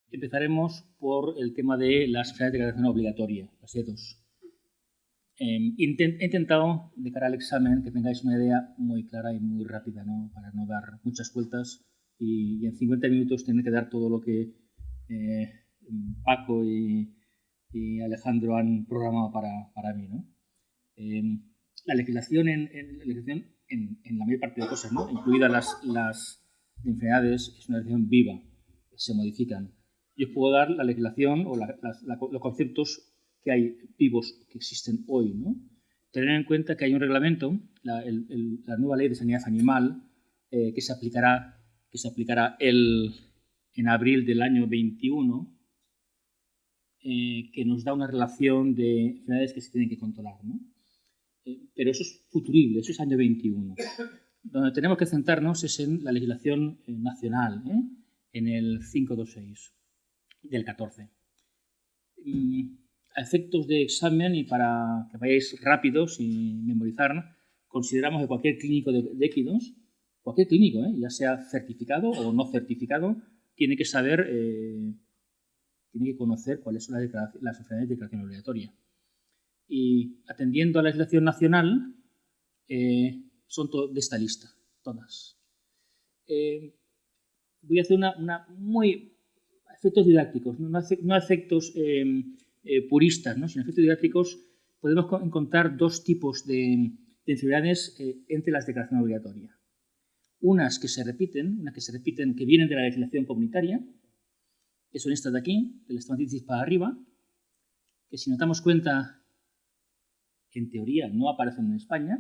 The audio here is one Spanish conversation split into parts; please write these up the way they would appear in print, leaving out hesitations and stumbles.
Empezaremos por el tema de las enfermedades de declaración obligatoria, las E2. He intentado, de cara al examen, que tengáis una idea muy clara y muy rápida, ¿no? Para no dar muchas vueltas y en 50 minutos tener que dar todo lo que Paco y Alejandro han programado para mí, ¿no? La legislación en la mayor parte de cosas, ¿no? Incluidas las enfermedades, es una legislación viva, se modifican. Yo os puedo dar la legislación o los conceptos que hay vivos que existen hoy, ¿no? Tener en cuenta que hay un reglamento, la nueva ley de sanidad animal, que se aplicará en abril del año 21, que nos da una relación de enfermedades que se tienen que controlar, ¿no? Pero eso es futurible, eso es año 21. Donde tenemos que centrarnos es en la legislación nacional, en el 526 del 14. A efectos de examen y para que vayáis rápidos y memorizar, consideramos que cualquier clínico de equinos, cualquier clínico, ya sea certificado o no certificado, tiene que saber, tiene que conocer cuáles son las enfermedades de declaración obligatoria. Y atendiendo a la legislación nacional, son de esta lista, todas. Voy a hacer efectos didácticos, no efectos puristas, ¿no? Sino efectos didácticos. Podemos encontrar dos tipos de enfermedades entre las declaraciones obligatorias. Unas que se repiten, que vienen de la legislación comunitaria, que son estas de aquí, de la estomatitis para arriba, que si nos damos cuenta, en teoría no aparecen en España.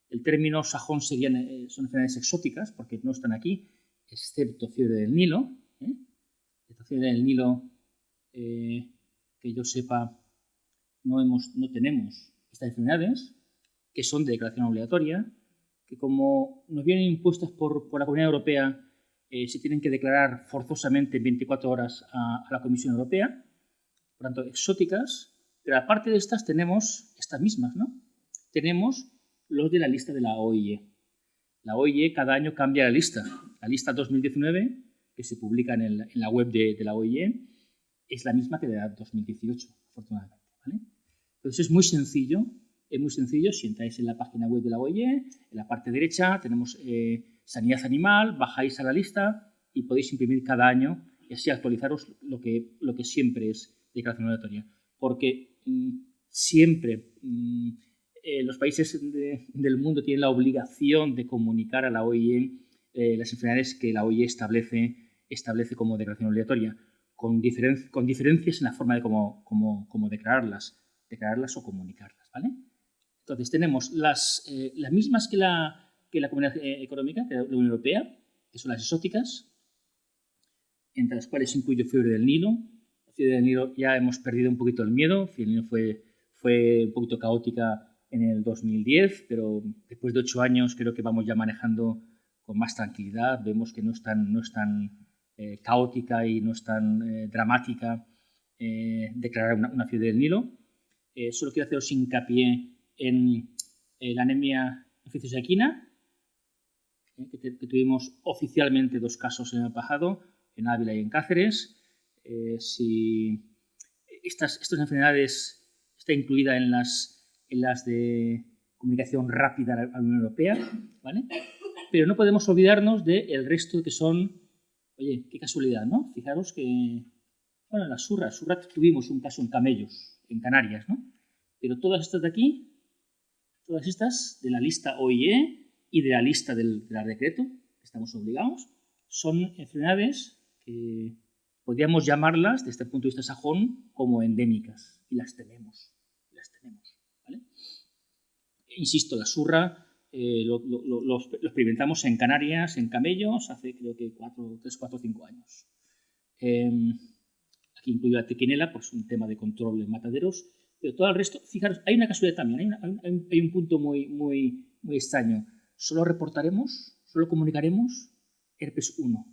El término sajón son enfermedades exóticas, porque no están aquí, excepto fiebre del Nilo. Esta fiebre del Nilo, que yo sepa, no tenemos estas enfermedades, que son de declaración obligatoria, que como nos vienen impuestas por la Comunidad Europea, se tienen que declarar forzosamente en 24 horas a la Comisión Europea, por tanto, exóticas. Pero aparte de estas tenemos estas mismas, ¿no? Tenemos los de la lista de la OIE. La OIE cada año cambia la lista. La lista 2019, que se publica en la web de la OIE, es la misma que de la 2018, afortunadamente, ¿vale? Entonces es muy sencillo, si entráis en la página web de la OIE, en la parte derecha tenemos sanidad animal, bajáis a la lista y podéis imprimir cada año y así actualizaros lo que siempre es declaración obligatoria. Porque siempre los países del mundo tienen la obligación de comunicar a la OIE las enfermedades que la OIE establece como declaración obligatoria, con diferencias en la forma de cómo declararlas o comunicarlas, ¿vale? Entonces tenemos las mismas que la Comunidad Económica, que la Unión Europea, que son las exóticas, entre las cuales incluyo fiebre del Nilo. Fiebre del Nilo ya hemos perdido un poquito el miedo. Fiebre del Nilo fue un poquito caótica en el 2010, pero después de 8 años creo que vamos ya manejando con más tranquilidad. Vemos que no es tan caótica y no es tan dramática declarar una fiebre del Nilo. Solo quiero haceros hincapié en la anemia infecciosa equina, que tuvimos oficialmente 2 casos en el pasado, en Ávila y en Cáceres. Si estas enfermedades está incluida en las de comunicación rápida a la Unión Europea, ¿vale? Pero no podemos olvidarnos del resto que son, oye, qué casualidad, ¿no? Fijaros que, bueno, las surras tuvimos un caso en camellos, en Canarias, ¿no? Pero todas estas de aquí, todas estas de la lista OIE y de la lista del decreto, que estamos obligados, son enfermedades que podríamos llamarlas, desde el punto de vista sajón, como endémicas. Y las tenemos, ¿vale? Insisto, la surra lo experimentamos en Canarias, en camellos, hace creo que 3, 4, 5 años. Aquí incluyo la triquinela, pues un tema de control en mataderos, pero todo el resto, fijaros, hay una casualidad también, hay un punto muy extraño. Solo comunicaremos herpes 1,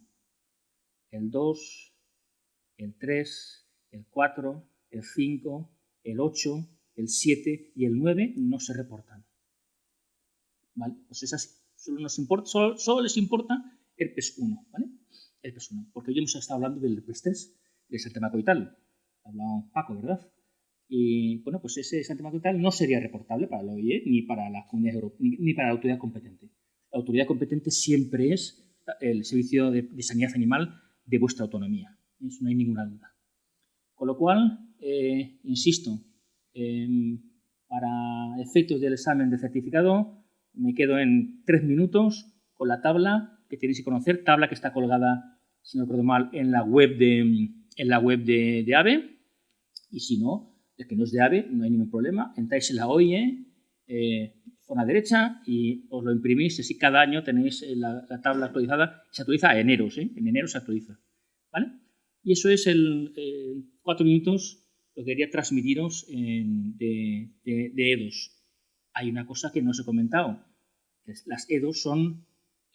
el 2, el 3, el 4, el 5, el 8, el 7 y el 9 no se reportan. ¿Vale? Pues es así. Solo les importa herpes 1, ¿vale? el peso no. Porque hoy hemos estado hablando del estrés, del exantema coital. Ha hablado Paco, ¿verdad? Y bueno, pues ese exantema coital no sería reportable para la OIE ni para la comunidad europea, ni para la autoridad competente. La autoridad competente siempre es el servicio de sanidad animal de vuestra autonomía. Eso no hay ninguna duda. Con lo cual, insisto, para efectos del examen de certificado, me quedo en 3 minutos con la tabla que tenéis que conocer, tabla que está colgada, si no recuerdo mal, en la web de AVE, y si no, el que no es de AVE, no hay ningún problema, entráis en la OIE, zona derecha, y os lo imprimís, así cada año tenéis la tabla actualizada, se actualiza a enero, en enero se actualiza, ¿vale? Y eso es 4 minutos lo que quería transmitiros de EDOS. Hay una cosa que no os he comentado, que las EDOS son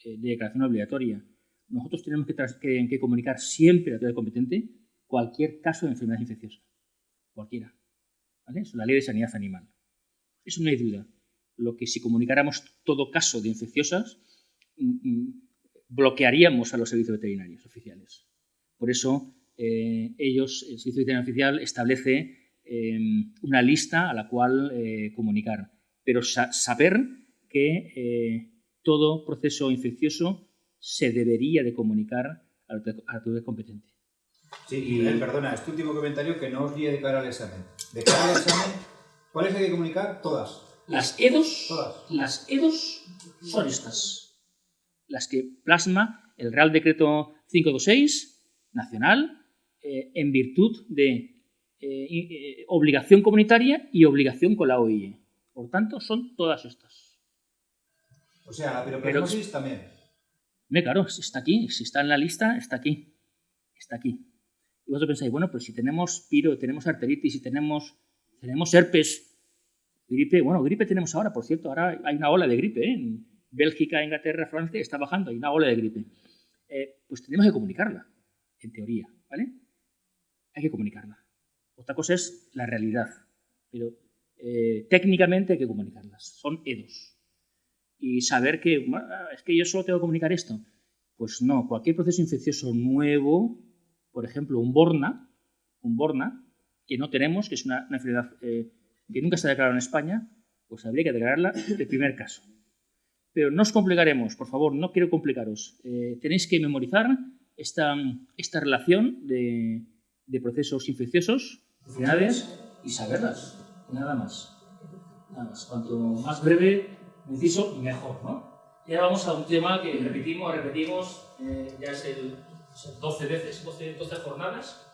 de declaración obligatoria. Nosotros tenemos que comunicar siempre a la autoridad competente cualquier caso de enfermedad infecciosa, cualquiera, ¿vale? Es la ley de sanidad animal. Eso no hay duda. Lo que si comunicáramos todo caso de infecciosas, bloquearíamos a los servicios veterinarios oficiales. Por eso, el Servicio Veterinario Oficial establece una lista a la cual comunicar. Pero saber que todo proceso infeccioso se debería de comunicar a la autoridad competente. Sí, y perdona, este último comentario que no os guíe de cara al examen. De cara al examen, ¿cuáles hay que comunicar? Todas. Las EDOS, Todas. Las EDOS son estas. Las que plasma el Real Decreto 526 nacional en virtud de obligación comunitaria y obligación con la OIE. Por tanto, son todas estas. O sea, la piropermosis también. Claro, si está aquí, si está en la lista, está aquí. Está aquí. Y vosotros pensáis, bueno, pues si tenemos piro, tenemos arteritis, si tenemos herpes, gripe, bueno, gripe tenemos ahora, por cierto, ahora hay una ola de gripe, en Bélgica, Inglaterra, Francia, está bajando, hay una ola de gripe. Pues tenemos que comunicarla, en teoría, ¿vale? Hay que comunicarla. Otra cosa es la realidad, pero técnicamente hay que comunicarlas. Son EDOS. Y saber que, bueno, es que yo solo tengo que comunicar esto. Pues no, cualquier proceso infeccioso nuevo, por ejemplo, un Borna, que no tenemos, que es una enfermedad que nunca se ha declarado en España, pues habría que declararla el primer caso. Pero no os complicaremos, por favor, no quiero complicaros. Tenéis que memorizar esta relación de procesos infecciosos, enfermedades, y saberlas. Nada más. Cuanto más breve, preciso, mejor, ¿no? Y ahora vamos a un tema que repetimos, ya es el 12 veces, 12 jornadas.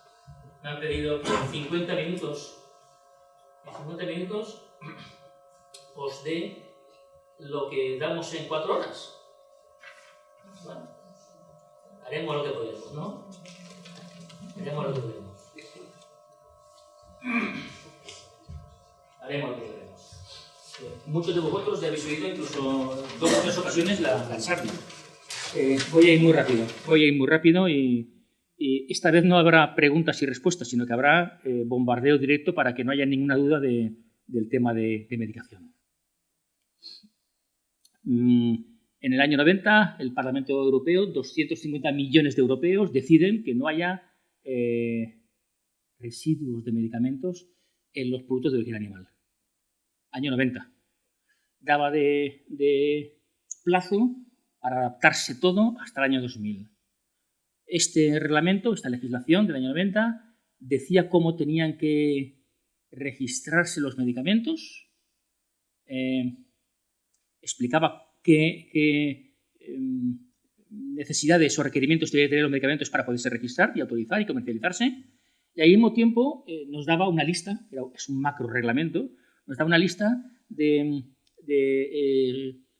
Me han pedido 50 minutos. En 50 minutos os dé lo que damos en 4 horas. Bueno, haremos lo que podemos, ¿no? Haremos lo que podemos. Muchos de vosotros ya habéis oído incluso 2 o 3 ocasiones la sarna. Voy a ir muy rápido y esta vez no habrá preguntas y respuestas, sino que habrá bombardeo directo para que no haya ninguna duda del tema de medicación. En el año 90, el Parlamento Europeo, 250 millones de europeos, deciden que no haya residuos de medicamentos en los productos de origen animal. Año 90. Daba de plazo para adaptarse todo hasta el año 2000. Este reglamento, esta legislación del año 90, decía cómo tenían que registrarse los medicamentos, explicaba qué necesidades o requerimientos debían tener los medicamentos para poderse registrar y autorizar y comercializarse, y al mismo tiempo nos daba una lista, es un macro reglamento, nos daba una lista de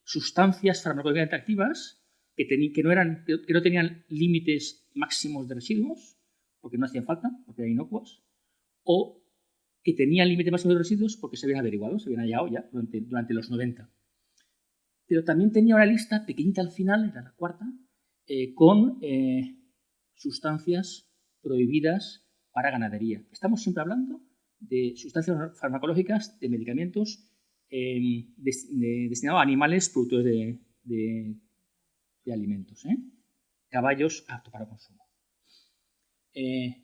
sustancias farmacológicamente activas que no tenían límites máximos de residuos, porque no hacían falta, porque eran inocuos, o que tenían límites máximos de residuos porque se habían averiguado, se habían hallado ya durante los 90. Pero también tenía una lista pequeñita al final, era la cuarta, con sustancias prohibidas para ganadería. Estamos siempre hablando de sustancias farmacológicas, de medicamentos destinados a animales productores de alimentos. caballos aptos para consumo.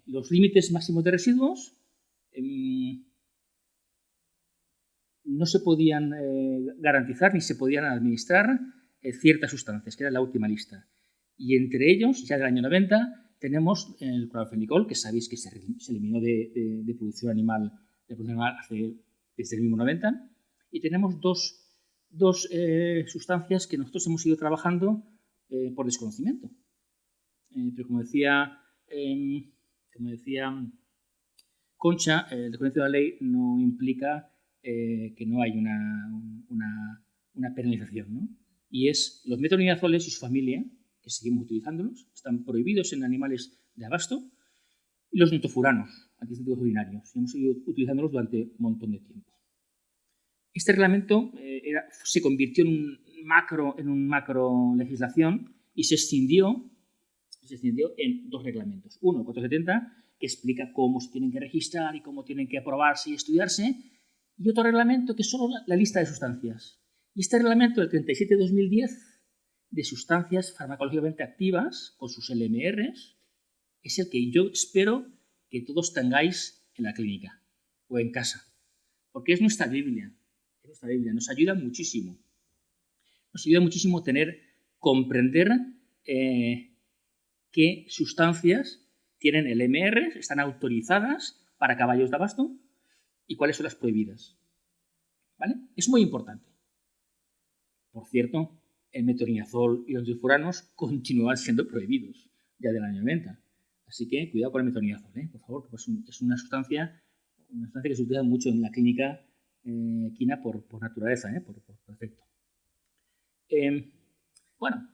Los límites máximos de residuos no se podían garantizar ni se podían administrar ciertas sustancias, que era la última lista. Y entre ellos, ya del año 90, tenemos el clorfenicol, que sabéis que se eliminó de producción animal, desde el mismo 90, y tenemos dos sustancias que nosotros hemos ido trabajando por desconocimiento. Pero como decía Concha, el desconocimiento de la ley no implica que no hay una penalización, ¿no? Y es los metronidazoles y su familia, que seguimos utilizándolos, están prohibidos en animales de abasto, y los nitrofuranos, antisépticos urinarios, y hemos seguido utilizándolos durante un montón de tiempo. Este reglamento se convirtió en un macro legislación y se extendió en dos reglamentos. Uno, el 470, que explica cómo se tienen que registrar y cómo tienen que aprobarse y estudiarse, y otro reglamento que es solo la lista de sustancias. Y este reglamento, el 37-2010, de sustancias farmacológicamente activas, con sus LMRs, es el que yo espero que todos tengáis en la clínica o en casa, porque es nuestra Biblia. Nos ayuda muchísimo. Nos ayuda muchísimo comprender qué sustancias tienen LMRs, están autorizadas para caballos de abasto y cuáles son las prohibidas. ¿Vale? Es muy importante. Por cierto, el metronidazol y los nitrofuranos continúan siendo prohibidos ya del año 90. Así que cuidado con el metronidazol, por favor, porque es una sustancia que se utiliza mucho en la clínica equina por naturaleza, por defecto. Bueno,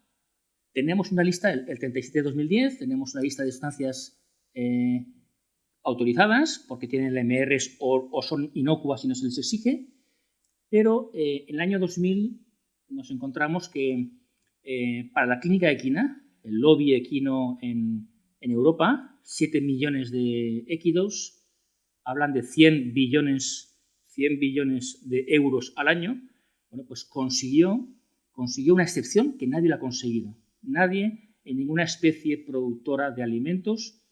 tenemos una lista, el 37-2010, tenemos una lista de sustancias autorizadas porque tienen LMRs o son inocuas y no se les exige, pero en el año 2000 nos encontramos que para la clínica equina, el lobby equino en Europa, 7 millones de equidos, hablan de 100 billones de euros al año. Bueno, pues consiguió una excepción que nadie la ha conseguido. Nadie en ninguna especie productora de alimentos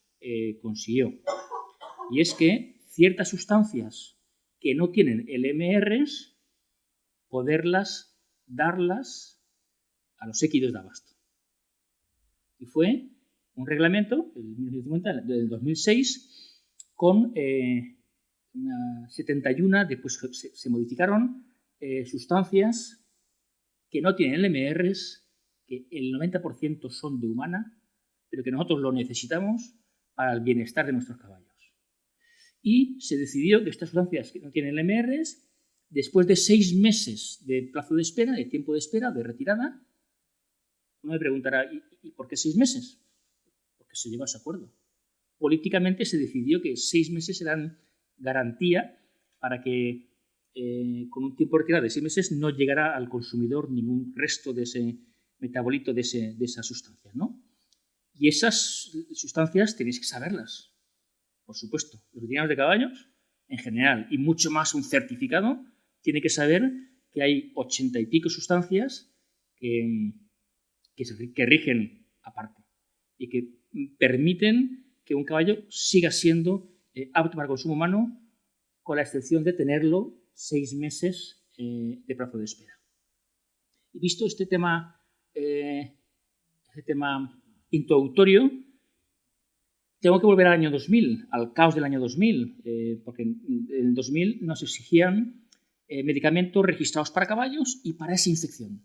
consiguió. Y es que ciertas sustancias que no tienen LMRs, poderlas darlas a los equidos de abasto. Y fue un reglamento, del 2006, con 71, después se modificaron sustancias que no tienen LMRs, que el 90% son de humana, pero que nosotros lo necesitamos para el bienestar de nuestros caballos. Y se decidió que estas sustancias que no tienen LMRs, después de 6 meses de plazo de espera, de tiempo de espera, de retirada, uno me preguntará, ¿y por qué 6 meses? Porque se llegó a ese acuerdo. Políticamente se decidió que 6 meses eran garantía para que con un tiempo de retirada de 6 meses no llegara al consumidor ningún resto de ese metabolito de esas sustancias, ¿no? Y esas sustancias tenéis que saberlas, por supuesto. Los veterinarios de caballos, en general, y mucho más un certificado, tiene que saber que hay 80 y pico sustancias que rigen aparte y que permiten que un caballo siga siendo apto para consumo humano, con la excepción de tenerlo 6 meses de plazo de espera. Y visto este tema introductorio, tengo que volver al año 2000, al caos del año 2000, porque en el 2000 nos exigían medicamentos registrados para caballos y para esa infección,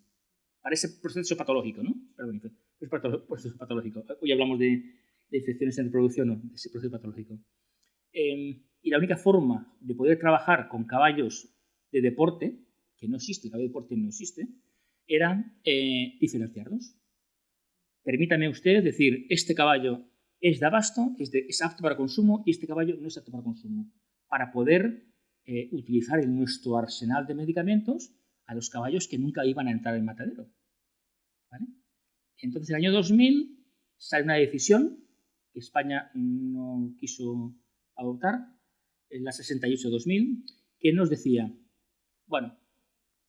para ese proceso patológico, ¿no? Perdón, proceso patológico. Hoy hablamos de infecciones en reproducción, ¿no? De ese proceso patológico. Y la única forma de poder trabajar con caballos de deporte, que no existe, el caballo de deporte no existe, era diferenciarlos. Permítame usted decir, este caballo es de abasto, es apto para consumo, y este caballo no es apto para consumo, para poder utilizar en nuestro arsenal de medicamentos a los caballos que nunca iban a entrar en matadero. ¿Vale? Entonces, en el año 2000 sale una decisión que España no quiso adoptar, en la 68-2000, que nos decía, bueno,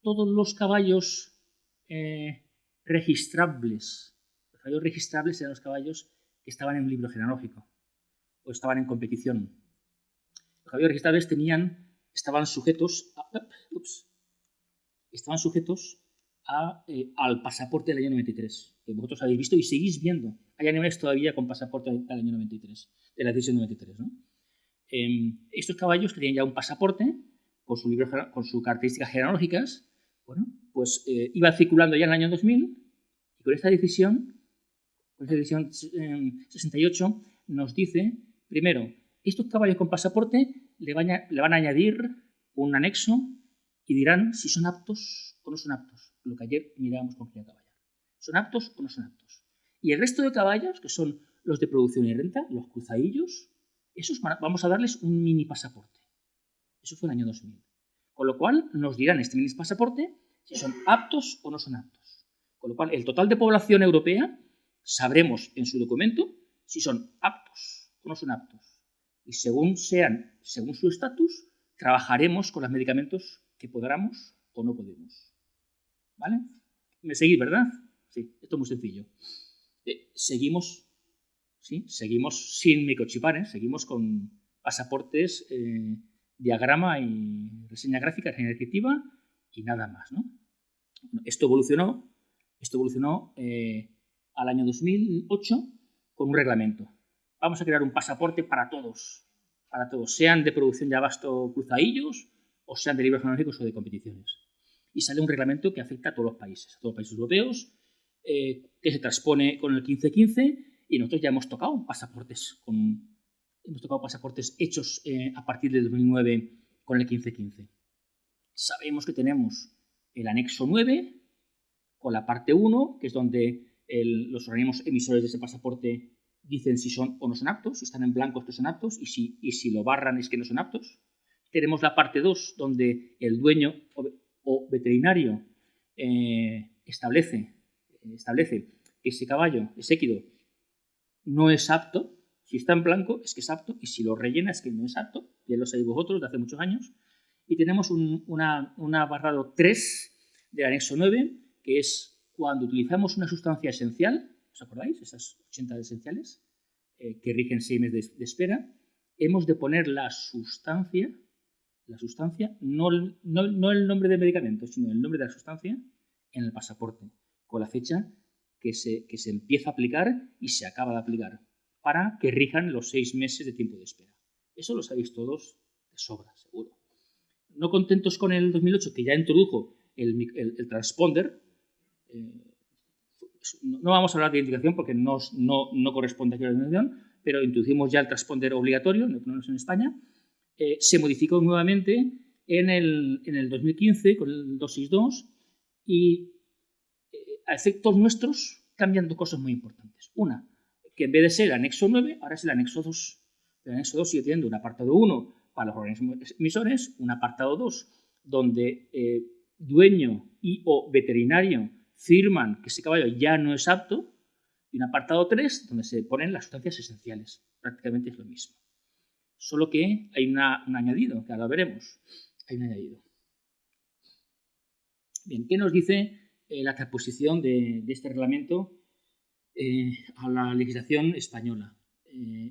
todos los caballos registrables, por caballos registrables eran los caballos que estaban en un libro genealógico o estaban en competición. Los caballos registrables estaban sujetos al pasaporte del año 93, que vosotros habéis visto y seguís viendo. Hay animales todavía con pasaporte del año 93, de la edición 93, ¿no? Estos caballos que tenían ya un pasaporte con sus características genealógicas, bueno, pues iban circulando ya en el año 2000 y con esta decisión 68 nos dice, primero, estos caballos con pasaporte le van a añadir un anexo y dirán si son aptos o no son aptos, lo que ayer mirábamos con Cría Caballar. ¿Son aptos o no son aptos? Y el resto de caballos, que son los de producción y renta, los cruzadillos, esos vamos a darles un mini pasaporte. Eso fue en el año 2000. Con lo cual nos dirán este mini pasaporte si son aptos o no son aptos. Con lo cual el total de población europea sabremos en su documento si son aptos o no son aptos. Y según su estatus, trabajaremos con los medicamentos que podamos o no podemos. ¿Vale? ¿Me seguís, verdad? Sí, esto es muy sencillo. Seguimos sin microchipar, seguimos con pasaportes, diagrama y reseña gráfica, reseña descriptiva y nada más, ¿no? Esto evolucionó al año 2008 con un reglamento. Vamos a crear un pasaporte para todos, sean de producción de abasto cruzadillos o sean de libros genealógicos o de competiciones. Y sale un reglamento que afecta a todos los países europeos, que se transpone con el 1515 y nosotros ya hemos tocado pasaportes hechos a partir del 2009 con el 1515. Sabemos que tenemos el anexo 9 con la parte 1, que es donde los organismos emisores de ese pasaporte dicen si son o no son aptos, si están en blanco es que son aptos y si lo barran es que no son aptos. Tenemos la parte 2, donde el dueño o veterinario establece que ese caballo, ese equido, no es apto. Si está en blanco es que es apto y si lo rellena es que no es apto. Ya lo sabéis vosotros de hace muchos años. Y tenemos un apartado 3 del anexo 9, que es cuando utilizamos una sustancia esencial, ¿os acordáis? Esas 80 esenciales que rigen 6 meses de espera, hemos de poner la sustancia, no el nombre del medicamento, sino el nombre de la sustancia en el pasaporte, con la fecha que se empieza a aplicar y se acaba de aplicar, para que rijan los 6 meses de tiempo de espera. Eso lo sabéis todos de sobra, seguro. No contentos con el 2008, que ya introdujo el transponder, no vamos a hablar de identificación porque no corresponde aquí a la identificación, pero introducimos ya el transponder obligatorio, en España. Se modificó nuevamente en el 2015 con el 262 y a efectos nuestros cambian dos cosas muy importantes. Una, que en vez de ser el anexo 9, ahora es el anexo 2. El anexo 2 sigue teniendo un apartado 1 para los organismos emisores, un apartado 2 donde dueño y o veterinario firman que ese caballo ya no es apto, y un apartado 3 donde se ponen las sustancias esenciales. Prácticamente es lo mismo. Solo que hay un añadido, que ahora veremos. Hay un añadido. Bien, ¿qué nos dice la transposición de este reglamento a la legislación española?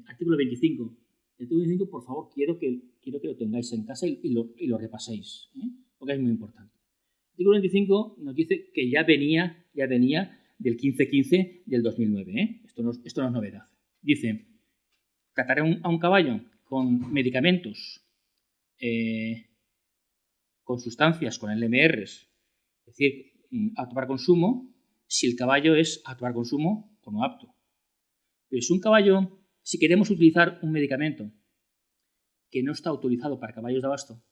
Artículo 25. El artículo 25, por favor, quiero que lo tengáis en casa y lo repaséis, porque es muy importante. El artículo 25 nos dice que ya venía del 1515 del 2009. Esto no es novedad. Dice, tratar a un caballo con medicamentos, con sustancias, con LMRs, es decir, apto para consumo, si el caballo es apto para consumo o no apto. Pero si un caballo, si queremos utilizar un medicamento que no está autorizado para caballos de abasto,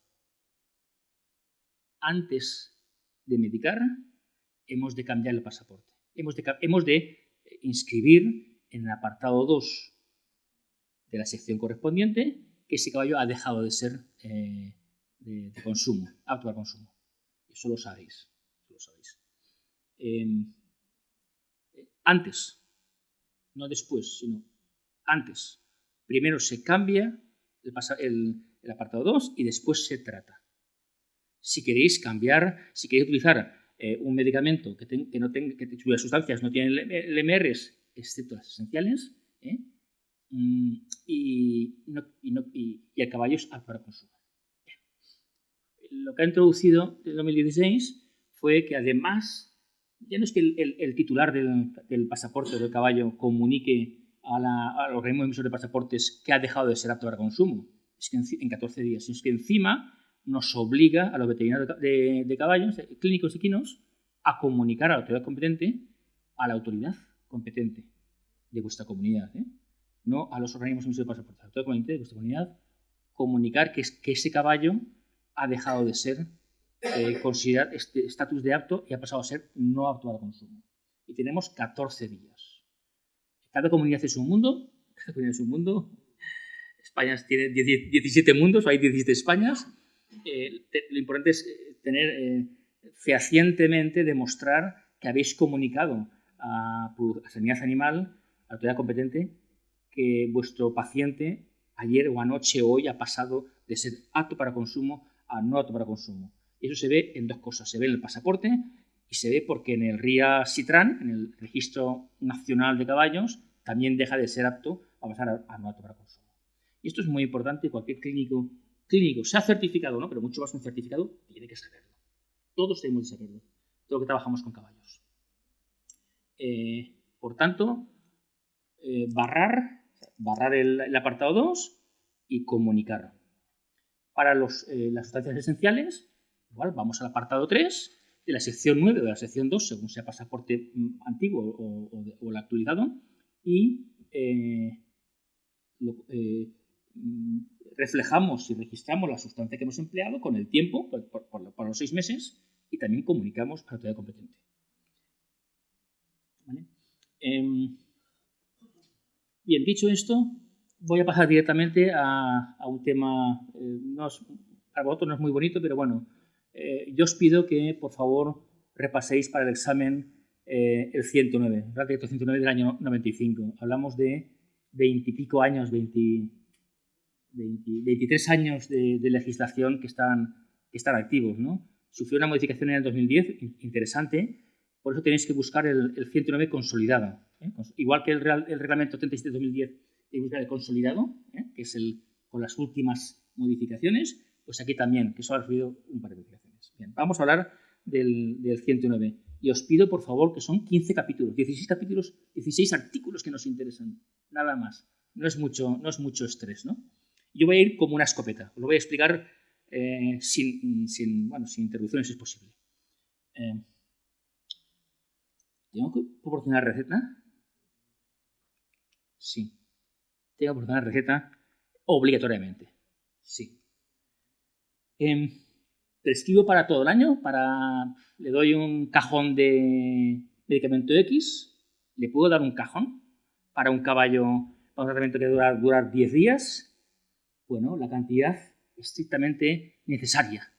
antes de medicar, hemos de cambiar el pasaporte. Hemos de inscribir en el apartado 2 de la sección correspondiente que ese caballo ha dejado de ser de consumo, apto para consumo. Eso lo sabéis. Antes, no después, sino antes. Primero se cambia el apartado 2 y después se trata. Si queréis utilizar un medicamento que cuyas sustancias no tienen LMRs excepto las esenciales, y el caballo es apto para consumo. Lo que ha introducido en 2016 fue que además, ya no es que el titular del pasaporte del caballo comunique al organismo emisor de pasaportes que ha dejado de ser apto para consumo, es que en 14 días, sino es que encima nos obliga a los veterinarios de caballos, clínicos equinos, a comunicar a la autoridad competente, a la autoridad competente de vuestra comunidad, no a los organismos emisores de pasaportes, a la autoridad competente de vuestra comunidad, comunicar que ese caballo ha dejado de ser considerar este estatus de apto y ha pasado a ser no apto para consumo. Y tenemos 14 días. Cada comunidad es un mundo. España tiene 17 mundos, hay 17 Españas. Lo importante es tener fehacientemente demostrar que habéis comunicado a Sanidad Animal, a la autoridad competente, que vuestro paciente ayer o anoche o hoy ha pasado de ser apto para consumo a no apto para consumo. Y eso se ve en dos cosas. Se ve en el pasaporte y se ve porque en el RIA Sitran, en el Registro Nacional de Caballos, también deja de ser apto a pasar a no apto para consumo. Y esto es muy importante. Cualquier clínico, sea certificado, ¿no? Pero mucho más que un certificado, tiene que saberlo. Todos tenemos que saberlo. Todo lo que trabajamos con caballos. Por tanto, barrar el apartado 2 y comunicar. Para las sustancias esenciales, igual vamos al apartado 3 de la sección 9 o de la sección 2, según sea pasaporte antiguo o el actualizado, y reflejamos y registramos la sustancia que hemos empleado con el tiempo, por los 6 meses, y también comunicamos a la autoridad competente. ¿Vale? Bien, dicho esto, voy a pasar directamente a un tema, para vosotros no es muy bonito, pero bueno, yo os pido que, por favor, repaséis para el examen el 109, el Real Decreto 109 del año 95. Hablamos de 20 y pico años, 23 años de legislación que están activos, ¿no? Sufrió una modificación en el 2010 interesante, por eso tenéis que buscar el 109 consolidado. Igual que el reglamento 37-2010, tenéis que buscar el consolidado, que es con las últimas modificaciones, pues aquí también, que eso ha recibido un par de modificaciones. Bien, vamos a hablar del 109. Y os pido, por favor, que son 15 capítulos, 16 capítulos, 16 artículos que nos interesan, nada más. No es mucho estrés, ¿no? Yo voy a ir como una escopeta, os lo voy a explicar sin interrupciones, si es posible. ¿Tengo que proporcionar receta? Sí. Tengo que proporcionar receta obligatoriamente. Sí. Prescribo para todo el año. Le doy un cajón de medicamento X. Le puedo dar un cajón para un caballo, para un tratamiento que durar 10 días. Bueno, la cantidad estrictamente necesaria.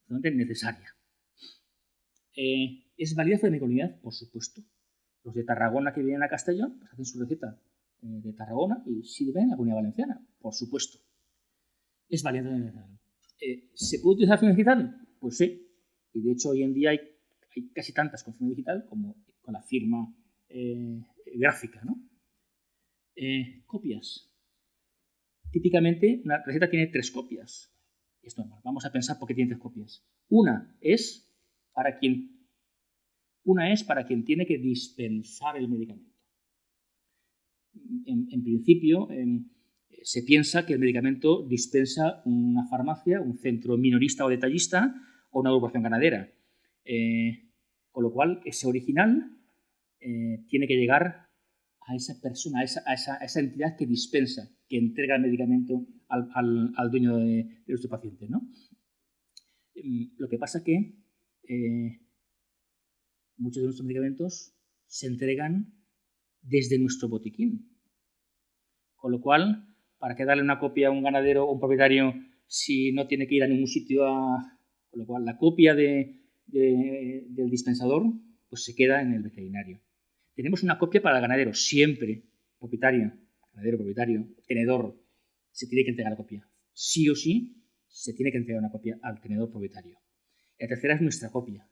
Necesaria. ¿Es válida fuera de mi comunidad? Por supuesto. Los de Tarragona que vienen a Castellón pues hacen su receta de Tarragona y sirven en la Comunidad Valenciana. Por supuesto. ¿Es válida en el ¿Se puede utilizar firma digital? Pues sí. Y de hecho hoy en día hay casi tantas con firma digital como con la firma gráfica, ¿no? Copias. Típicamente una receta tiene 3 copias. Es normal. Vamos a pensar por qué tiene 3 copias. Una es para quien tiene que dispensar el medicamento. En principio, se piensa que el medicamento dispensa una farmacia, un centro minorista o detallista o una agrupación ganadera. Con lo cual, ese original tiene que llegar a esa persona, a esa entidad que dispensa, que entrega el medicamento al dueño de nuestro paciente, ¿no? Lo que pasa es que muchos de nuestros medicamentos se entregan desde nuestro botiquín. Con lo cual, ¿para qué darle una copia a un ganadero o un propietario si no tiene que ir a ningún sitio? Con lo cual, la copia del dispensador pues se queda en el veterinario. Tenemos una copia para el ganadero, siempre, ganadero, propietario, tenedor, se tiene que entregar la copia. Sí o sí, se tiene que entregar una copia al tenedor propietario. La tercera es nuestra copia.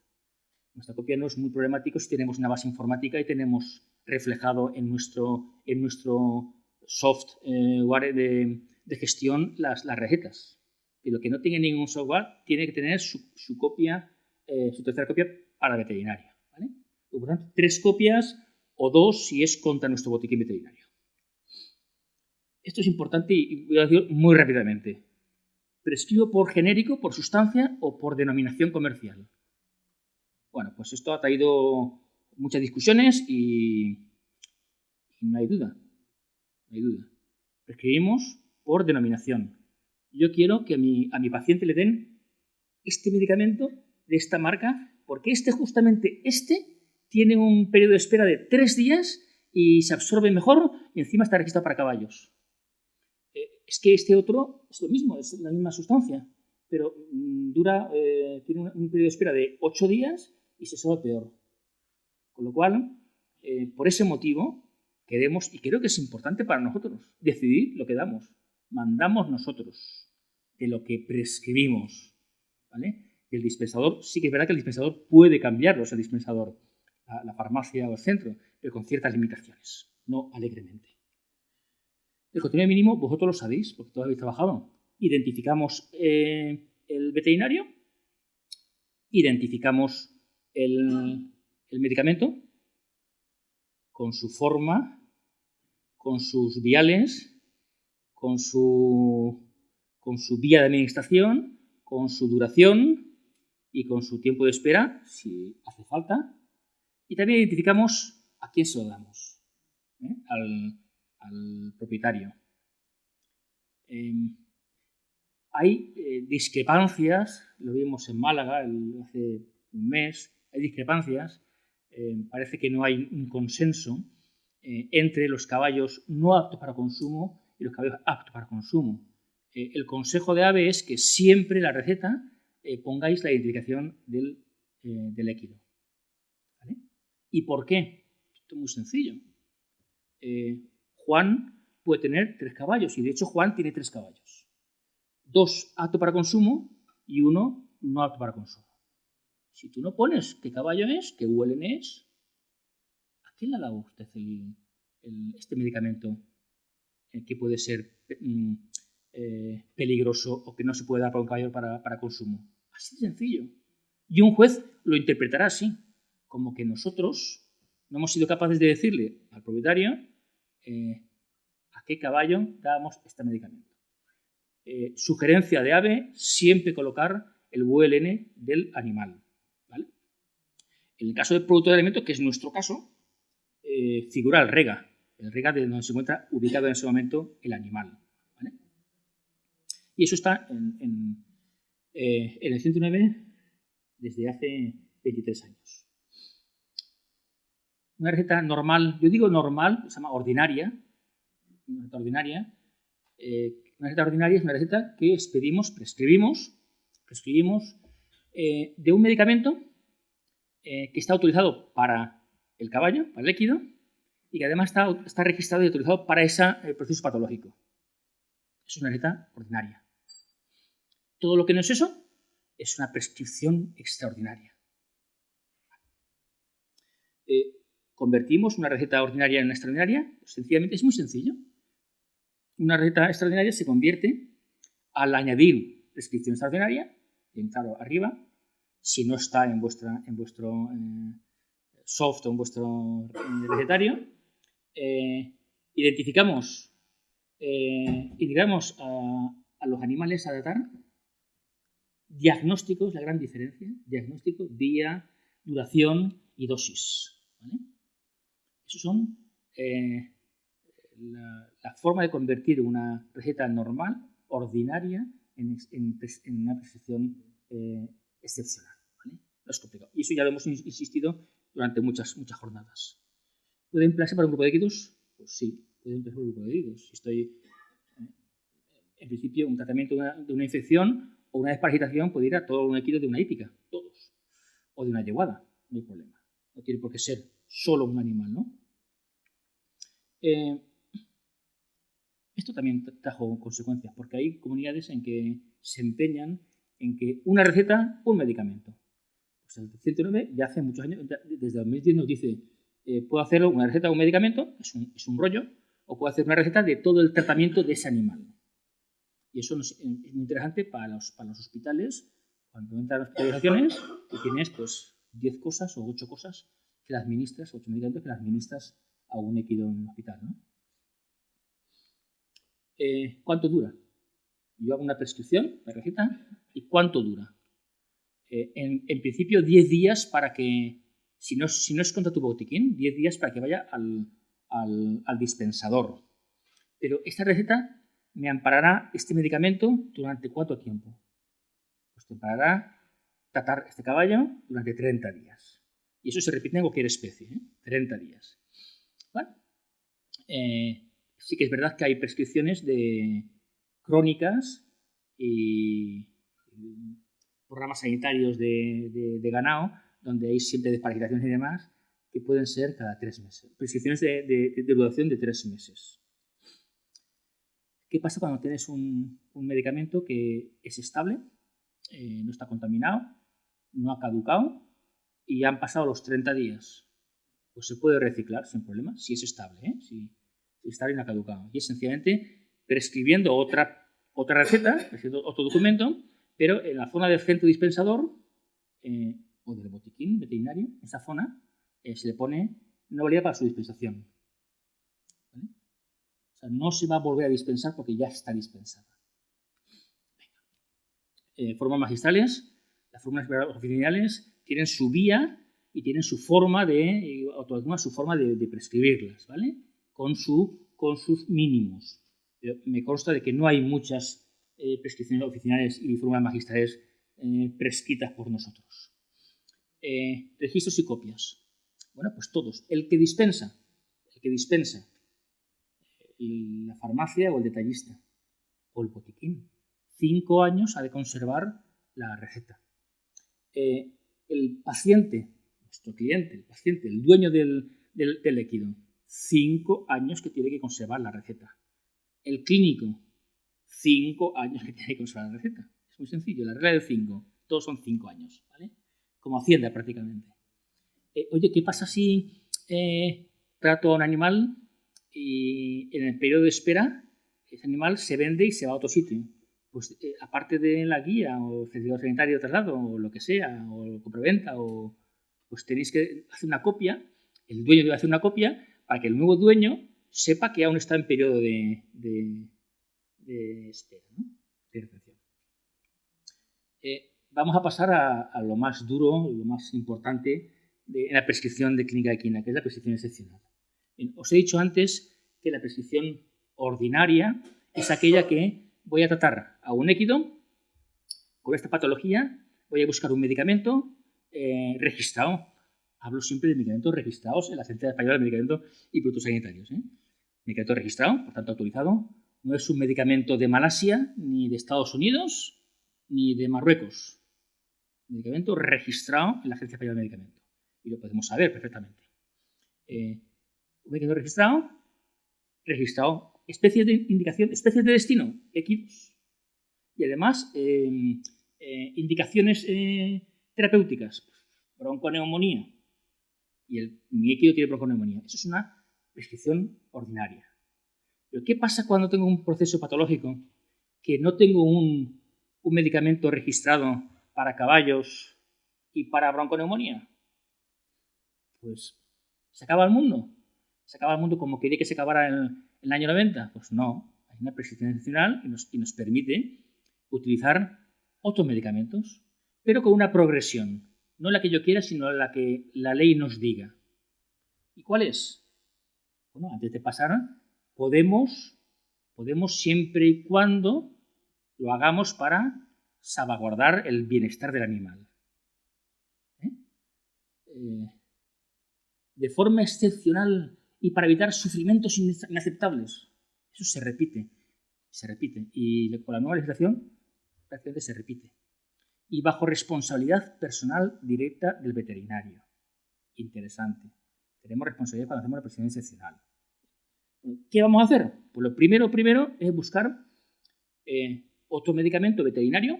Nuestra copia no es muy problemático si tenemos una base informática y tenemos reflejado en nuestro software de gestión las recetas. Y lo que no tiene ningún software tiene que tener su copia, su tercera copia para veterinario, ¿vale? Por tanto, 3 copias o 2 si es contra nuestro botiquín veterinario. Esto es importante y voy a decirlo muy rápidamente. ¿Prescribo por genérico, por sustancia o por denominación comercial? Bueno, pues esto ha traído muchas discusiones y no hay duda. No hay duda. Prescribimos por denominación. Yo quiero que a mi paciente le den este medicamento de esta marca porque justamente tiene un periodo de espera de 3 días y se absorbe mejor y encima está registrado para caballos. Es que este otro es lo mismo, es la misma sustancia, pero tiene un periodo de espera de 8 días y se absorbe peor. Con lo cual, por ese motivo, queremos, y creo que es importante para nosotros, decidir lo que damos. Mandamos nosotros de lo que prescribimos, ¿vale? El dispensador, sí que es verdad que el dispensador puede cambiarlo, el dispensador, la farmacia o el centro, pero con ciertas limitaciones, no alegremente. El contenido mínimo, vosotros lo sabéis, porque todos habéis trabajado. Identificamos el veterinario, identificamos el medicamento con su forma, con sus viales, con su vía de administración, con su duración y con su tiempo de espera, si hace falta. Y también identificamos a quién se lo damos, al propietario. Hay discrepancias, lo vimos en Málaga hace un mes, hay discrepancias, parece que no hay un consenso entre los caballos no aptos para consumo y los caballos aptos para consumo. El consejo de AVE es que siempre la receta pongáis la identificación del equido. ¿Vale? ¿Y por qué? Esto es muy sencillo. Juan puede tener 3 caballos y de hecho Juan tiene 3 caballos. 2 aptos para consumo y 1 no apto para consumo. Si tú no pones qué caballo es, qué huelen es, ¿a quién le ha dado usted este medicamento que puede ser peligroso o que no se puede dar para un caballo para consumo? Así de sencillo. Y un juez lo interpretará así, como que nosotros no hemos sido capaces de decirle al propietario a qué caballo dábamos este medicamento. Sugerencia de AVE, siempre colocar el VLN del animal. ¿Vale? En el caso del producto de alimento, que es nuestro caso, figura el REGA de donde se encuentra ubicado en ese momento el animal. ¿Vale? Y eso está en el 109 desde hace 23 años. Una receta normal, yo digo normal, se llama ordinaria. Una receta ordinaria. Una receta ordinaria es una receta que prescribimos de un medicamento que está autorizado para el caballo, para el equido, y que además está registrado y autorizado para ese proceso patológico. Es una receta ordinaria. Todo lo que no es eso es una prescripción extraordinaria. ¿Convertimos una receta ordinaria en una extraordinaria? Pues sencillamente es muy sencillo. Una receta extraordinaria se convierte al añadir prescripción extraordinaria, bien claro arriba, si no está en vuestro soft o en vuestro recetario, identificamos a los animales a tratar, diagnósticos, la gran diferencia, diagnóstico, día, duración y dosis. ¿Vale? Esos son la forma de convertir una receta normal, ordinaria, en una prescripción excepcional. ¿Vale? No es complicado. Y eso ya lo hemos insistido durante muchas jornadas. ¿Puede emplearse para un grupo de equidos? Pues sí, puede emplearse para un grupo de equidos. Si estoy, en principio, un tratamiento de una infección o una desparasitación puede ir a todo un equido de una hípica, todos. O de una yeguada, no hay problema. No tiene por qué ser solo un animal, ¿no? Esto también trajo consecuencias, porque hay comunidades en que se empeñan en que una receta, un medicamento. Pues Pues el 109 ya hace muchos años, desde 2010 nos dice, puedo hacer una receta de un medicamento, es un rollo, o puedo hacer una receta de todo el tratamiento de ese animal. Y eso es muy interesante para los hospitales, cuando entran las hospitalizaciones y tienes pues 10 cosas o 8 cosas que las administras, 8 medicamentos que las administras a un equido en el hospital, ¿no? ¿Cuánto dura? Yo hago una prescripción, la receta, ¿y cuánto dura? En principio 10 días para que, si no es contra tu botiquín, 10 días para que vaya al dispensador. Pero esta receta me amparará este medicamento durante ¿cuánto tiempo? Pues te amparará tratar este caballo durante 30 días. Y eso se repite en cualquier especie, 30 días. ¿Vale? Sí que es verdad que hay prescripciones crónicas y programas sanitarios de ganado, donde hay siempre desparasitaciones y demás, que pueden ser cada 3 meses. Prescripciones de duración de 3 meses. ¿Qué pasa cuando tienes un medicamento que es estable, no está contaminado, no ha caducado y ya han pasado los 30 días? Pues se puede reciclar sin problema, si es estable, si es estable y no ha caducado. Y es sencillamente prescribiendo otra receta, otro documento, pero en la zona del centro dispensador o del botiquín veterinario, esa zona se le pone una validad para su dispensación. ¿Vale? O sea, no se va a volver a dispensar porque ya está dispensada. Formas magistrales. Las formas oficiales tienen su vía y tienen su forma de prescribirlas, ¿vale? Con sus mínimos. Pero me consta de que no hay muchas prescripciones oficiales y formas magistrales prescritas por nosotros. Registros y copias. Bueno, pues todos. El que dispensa, la farmacia o el detallista, o el botiquín. 5 años ha de conservar la receta. El paciente, nuestro cliente, el dueño del líquido, 5 años que tiene que conservar la receta. El clínico, 5 años que tiene que conservar la receta. Es muy sencillo, la regla del 5, todos son 5 años, ¿vale? Como Hacienda prácticamente. Oye, ¿qué pasa si trato a un animal y en el periodo de espera ese animal se vende y se va a otro sitio? Pues aparte de la guía o certificado sanitario de traslado o lo que sea, o compraventa, pues tenéis que hacer una copia, el dueño debe hacer una copia para que el nuevo dueño sepa que aún está en periodo de espera, ¿no? De retención. Vamos a pasar a lo más duro y lo más importante en la prescripción de clínica equina, que es la prescripción excepcional. Os he dicho antes que la prescripción ordinaria es aquella que voy a tratar a un equido con esta patología, voy a buscar un medicamento registrado. Hablo siempre de medicamentos registrados en la Agencia Española de Medicamentos y Productos Sanitarios. Medicamento registrado, por tanto autorizado. No es un medicamento de Malasia, ni de Estados Unidos, ni de Marruecos. Medicamento registrado en la Agencia Española de Medicamentos. Y lo podemos saber perfectamente. Un medicamento registrado. Especies de indicación, especies de destino, equidos. Y además, indicaciones terapéuticas, bronconeumonía. Y mi equido tiene bronconeumonía. Eso es una prescripción ordinaria. Pero ¿qué pasa cuando tengo un proceso patológico que no tengo un medicamento registrado para caballos y para bronconeumonía? Pues, ¿se acaba el mundo? ¿Se acaba el mundo como quería que se acabara en el año 90? Pues no. Hay una prescripción excepcional y nos permite utilizar otros medicamentos, pero con una progresión. No la que yo quiera, sino la que la ley nos diga. ¿Y cuál es? Bueno, antes de pasar, podemos siempre y cuando lo hagamos para salvaguardar el bienestar del animal. De forma excepcional y para evitar sufrimientos inaceptables. Eso se repite. Y con la nueva legislación prácticamente se repite. Y bajo responsabilidad personal directa del veterinario. Interesante. Tenemos responsabilidad cuando hacemos la prescripción excepcional. ¿Qué vamos a hacer? Pues lo primero es buscar otro medicamento veterinario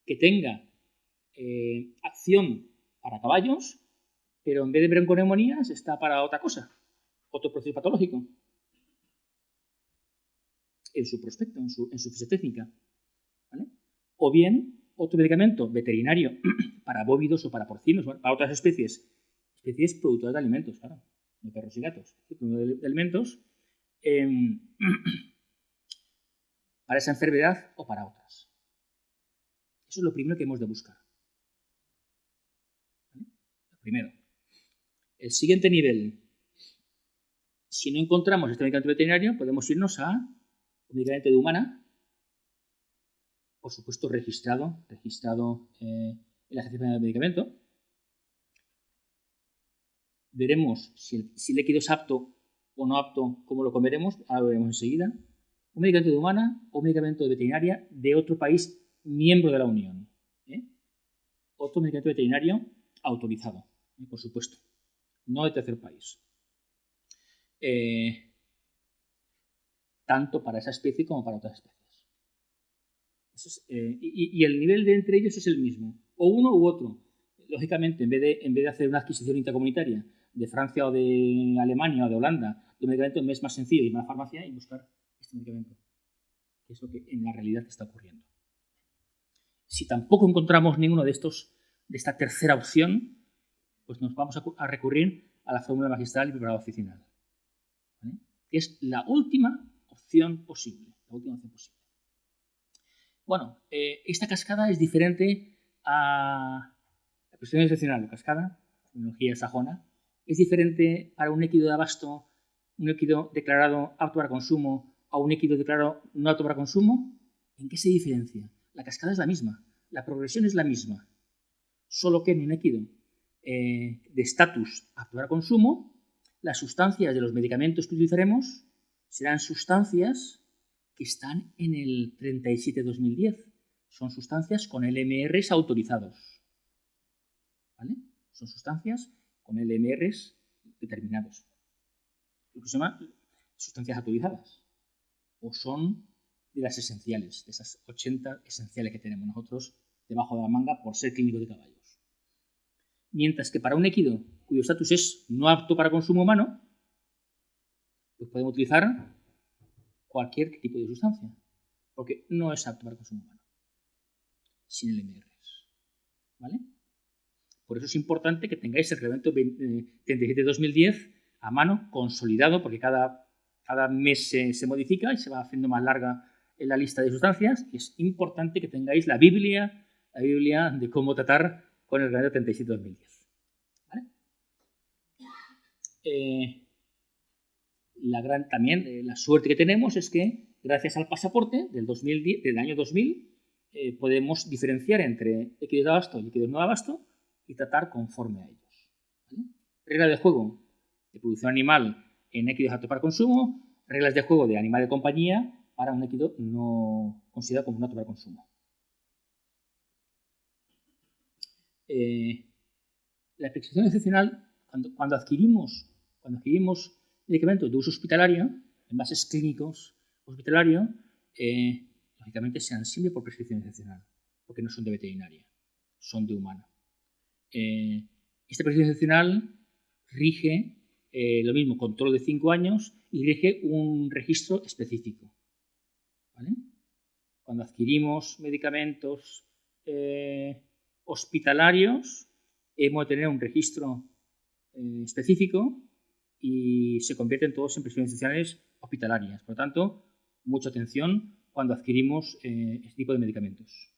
que tenga acción para caballos, pero en vez de bronconeumonías está para otra cosa, otro proceso patológico, en su prospecto, en su ficha técnica. ¿Vale? O bien otro medicamento veterinario para bóvidos o para porcinos, para otras especies productoras de alimentos, claro, de perros y gatos, de alimentos, para esa enfermedad o para otras. Eso es lo primero que hemos de buscar. ¿Vale? Lo primero. El siguiente nivel, si no encontramos este medicamento veterinario, podemos irnos a un medicamento de humana, por supuesto registrado en la Agencia Federal del Medicamento. Veremos si el líquido es apto o no apto, cómo lo comeremos, ahora lo veremos enseguida. Un medicamento de humana o un medicamento de veterinaria de otro país miembro de la Unión. Otro medicamento veterinario autorizado, por supuesto, no de tercer país. Tanto para esa especie como para otras especies. Y el nivel de entre ellos es el mismo, o uno u otro. Lógicamente, en vez de hacer una adquisición intracomunitaria de Francia o de Alemania o de Holanda de un medicamento, es más sencillo ir a una farmacia y buscar este medicamento, que es lo que en la realidad está ocurriendo. Si tampoco encontramos ninguno de esta tercera opción, pues nos vamos a recurrir a la fórmula magistral y preparado oficinal, ¿vale? Que es la última opción posible. Bueno, esta cascada es diferente a la prescripción excepcional. La cascada, terminología sajona, es diferente para un líquido de abasto, un líquido declarado apto para consumo, a un líquido declarado no apto para consumo. ¿En qué se diferencia? La cascada es la misma, la progresión es la misma, solo que en un líquido de estatus apto para consumo, las sustancias de los medicamentos que utilizaremos serán sustancias que están en el 37-2010. Son sustancias con LMRs autorizados. ¿Vale? Son sustancias con LMRs determinados. Lo que se llama sustancias autorizadas. O son de las esenciales, de esas 80 esenciales que tenemos nosotros debajo de la manga por ser clínico de caballos. Mientras que para un líquido cuyo estatus es no apto para consumo humano, pues podemos utilizar cualquier tipo de sustancia, porque no es apto para consumo humano, sin LMRs. ¿Vale? Por eso es importante que tengáis el reglamento 37-2010 a mano, consolidado, porque cada mes se modifica y se va haciendo más larga en la lista de sustancias, y es importante que tengáis la Biblia de cómo tratar con el reglamento 37-2010. ¿Vale? La suerte que tenemos es que, gracias al pasaporte del año 2000, podemos diferenciar entre líquidos de abasto y líquidos no de abasto y tratar conforme a ellos. ¿Vale? Reglas de juego de producción animal en líquidos aptos para consumo, reglas de juego de animal de compañía para un líquido no considerado como no apto para consumo. La prescripción excepcional, cuando adquirimos medicamentos de uso hospitalario, envases clínicos hospitalarios, lógicamente sean siempre por prescripción excepcional, porque no son de veterinaria, son de humana. Esta prescripción excepcional rige lo mismo, control de 5 años y rige un registro específico. ¿Vale? Cuando adquirimos medicamentos hospitalarios, hemos de tener un registro específico y se convierten todos en prescripciones excepcionales hospitalarias. Por lo tanto, mucha atención cuando adquirimos este tipo de medicamentos.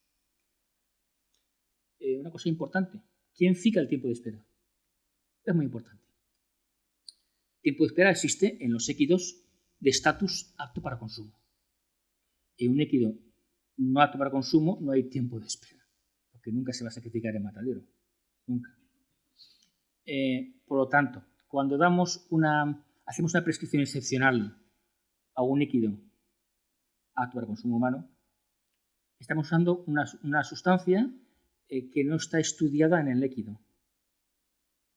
Una cosa importante, ¿quién fija el tiempo de espera? Es muy importante. El tiempo de espera existe en los líquidos de estatus apto para consumo. En un líquido no apto para consumo no hay tiempo de espera, porque nunca se va a sacrificar el matadero. Nunca. Por lo tanto, cuando hacemos una prescripción excepcional a un líquido apto para consumo humano, estamos usando una sustancia que no está estudiada en el líquido.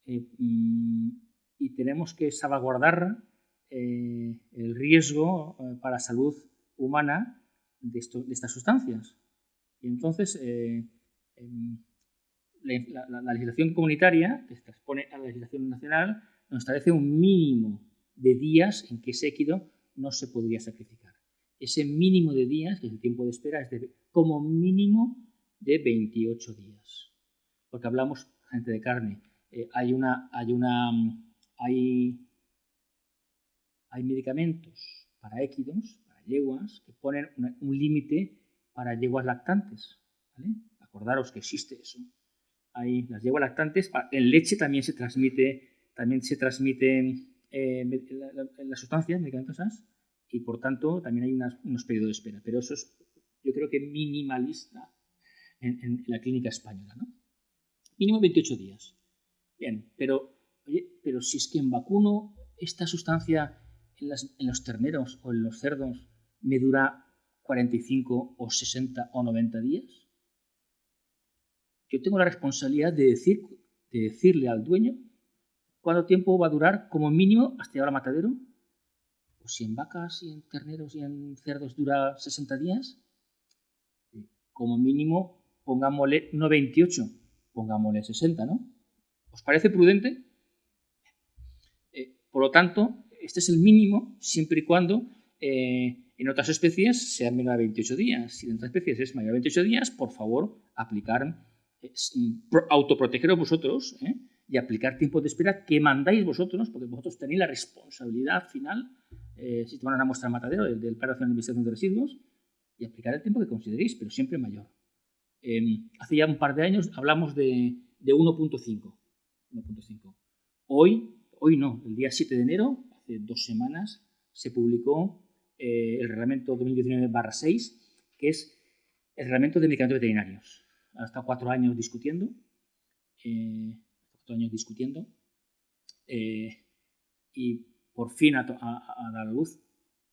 Y tenemos que salvaguardar el riesgo para la salud humana de estas sustancias. Y entonces La legislación comunitaria, que se transpone a la legislación nacional, nos establece un mínimo de días en que ese équido no se podría sacrificar. Ese mínimo de días, que es el tiempo de espera, es como mínimo de 28 días. Porque hablamos, gente de carne, hay medicamentos para équidos, para yeguas, que ponen un límite para yeguas lactantes. ¿Vale? Acordaros que existe eso. Las yeguas lactantes, en leche también se transmiten las sustancias medicamentosas y por tanto también hay unos periodos de espera. Pero eso es, yo creo que minimalista en la clínica española, ¿no? Mínimo 28 días. Bien, pero si es que en vacuno esta sustancia en los terneros o en los cerdos me dura 45 o 60 o 90 días, yo tengo la responsabilidad de decirle al dueño cuánto tiempo va a durar como mínimo hasta llegar al matadero. Pues si en vacas y en terneros y en cerdos dura 60 días, como mínimo pongámosle no 28, pongámosle 60, ¿no? ¿Os parece prudente? Por lo tanto, este es el mínimo siempre y cuando en otras especies sea menor a 28 días. Si en otras especies es mayor a 28 días, por favor, autoprotegeros vosotros y aplicar tiempos de espera que mandáis vosotros, porque vosotros tenéis la responsabilidad final, si toman una muestra al matadero del Plan Nacional de Investigación de Residuos, y aplicar el tiempo que consideréis, pero siempre mayor. Hace ya un par de años hablamos de 1.5. Hoy no, el día 7 de enero, hace 2 semanas, se publicó el reglamento 2019/6, que es el reglamento de medicamentos veterinarios. Ha estado 4 años discutiendo. Y por fin ha dado la luz.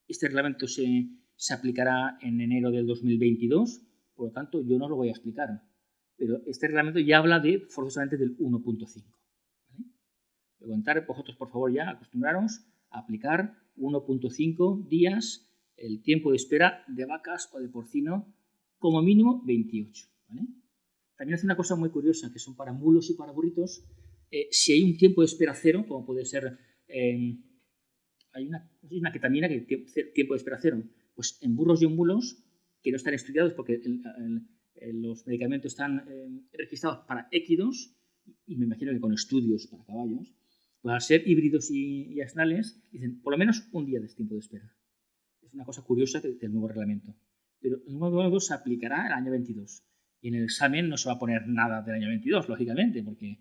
Este reglamento se aplicará en enero del 2022, por lo tanto yo no lo voy a explicar. Pero este reglamento ya habla forzosamente del 1.5. ¿Vale? Voy a contar, vosotros por favor ya acostumbraros a aplicar 1.5 días el tiempo de espera de vacas o de porcino, como mínimo 28. ¿Vale? También hace una cosa muy curiosa, que son para mulos y para burritos. Si hay un tiempo de espera cero, como puede ser, hay una ketamina que tiene tiempo de espera cero, pues en burros y en mulos, que no están estudiados porque los medicamentos están registrados para équidos, y me imagino que con estudios para caballos, pues al ser híbridos y asnales, dicen por lo menos un día de tiempo de espera. Es una cosa curiosa del nuevo reglamento. Pero el nuevo reglamento se aplicará el año 22. Y en el examen no se va a poner nada del año 22, lógicamente, porque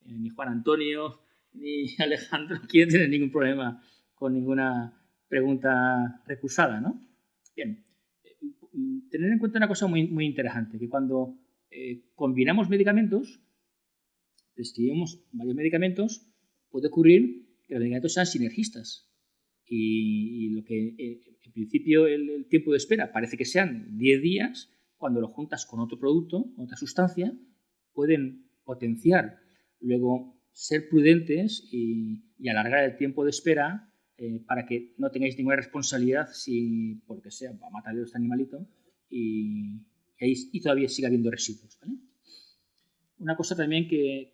ni Juan Antonio ni Alejandro quieren tener ningún problema con ninguna pregunta recursada, ¿no? Bien, tener en cuenta una cosa muy, muy interesante, que cuando combinamos medicamentos, prescribimos varios medicamentos, puede ocurrir que los medicamentos sean sinergistas. Y lo que en principio el tiempo de espera parece que sean 10 días, cuando lo juntas con otro producto, otra sustancia, pueden potenciar. Luego, ser prudentes y alargar el tiempo de espera para que no tengáis ninguna responsabilidad si, porque sea, va a matar a este animalito y todavía siga habiendo residuos. ¿Vale? Una cosa también que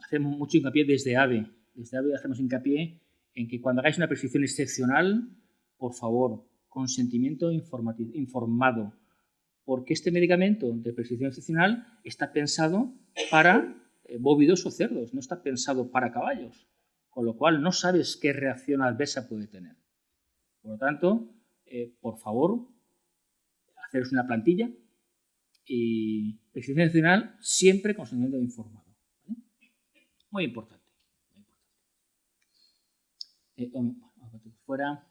hacemos mucho hincapié desde AVE. Desde AVE hacemos hincapié en que cuando hagáis una prescripción excepcional, por favor, consentimiento informado, porque este medicamento de prescripción excepcional está pensado para bóvidos o cerdos, no está pensado para caballos, con lo cual no sabes qué reacción adversa puede tener. Por lo tanto, por favor, haceros una plantilla y prescripción excepcional siempre consentimiento informado. ¿Vale? Muy importante. Fuera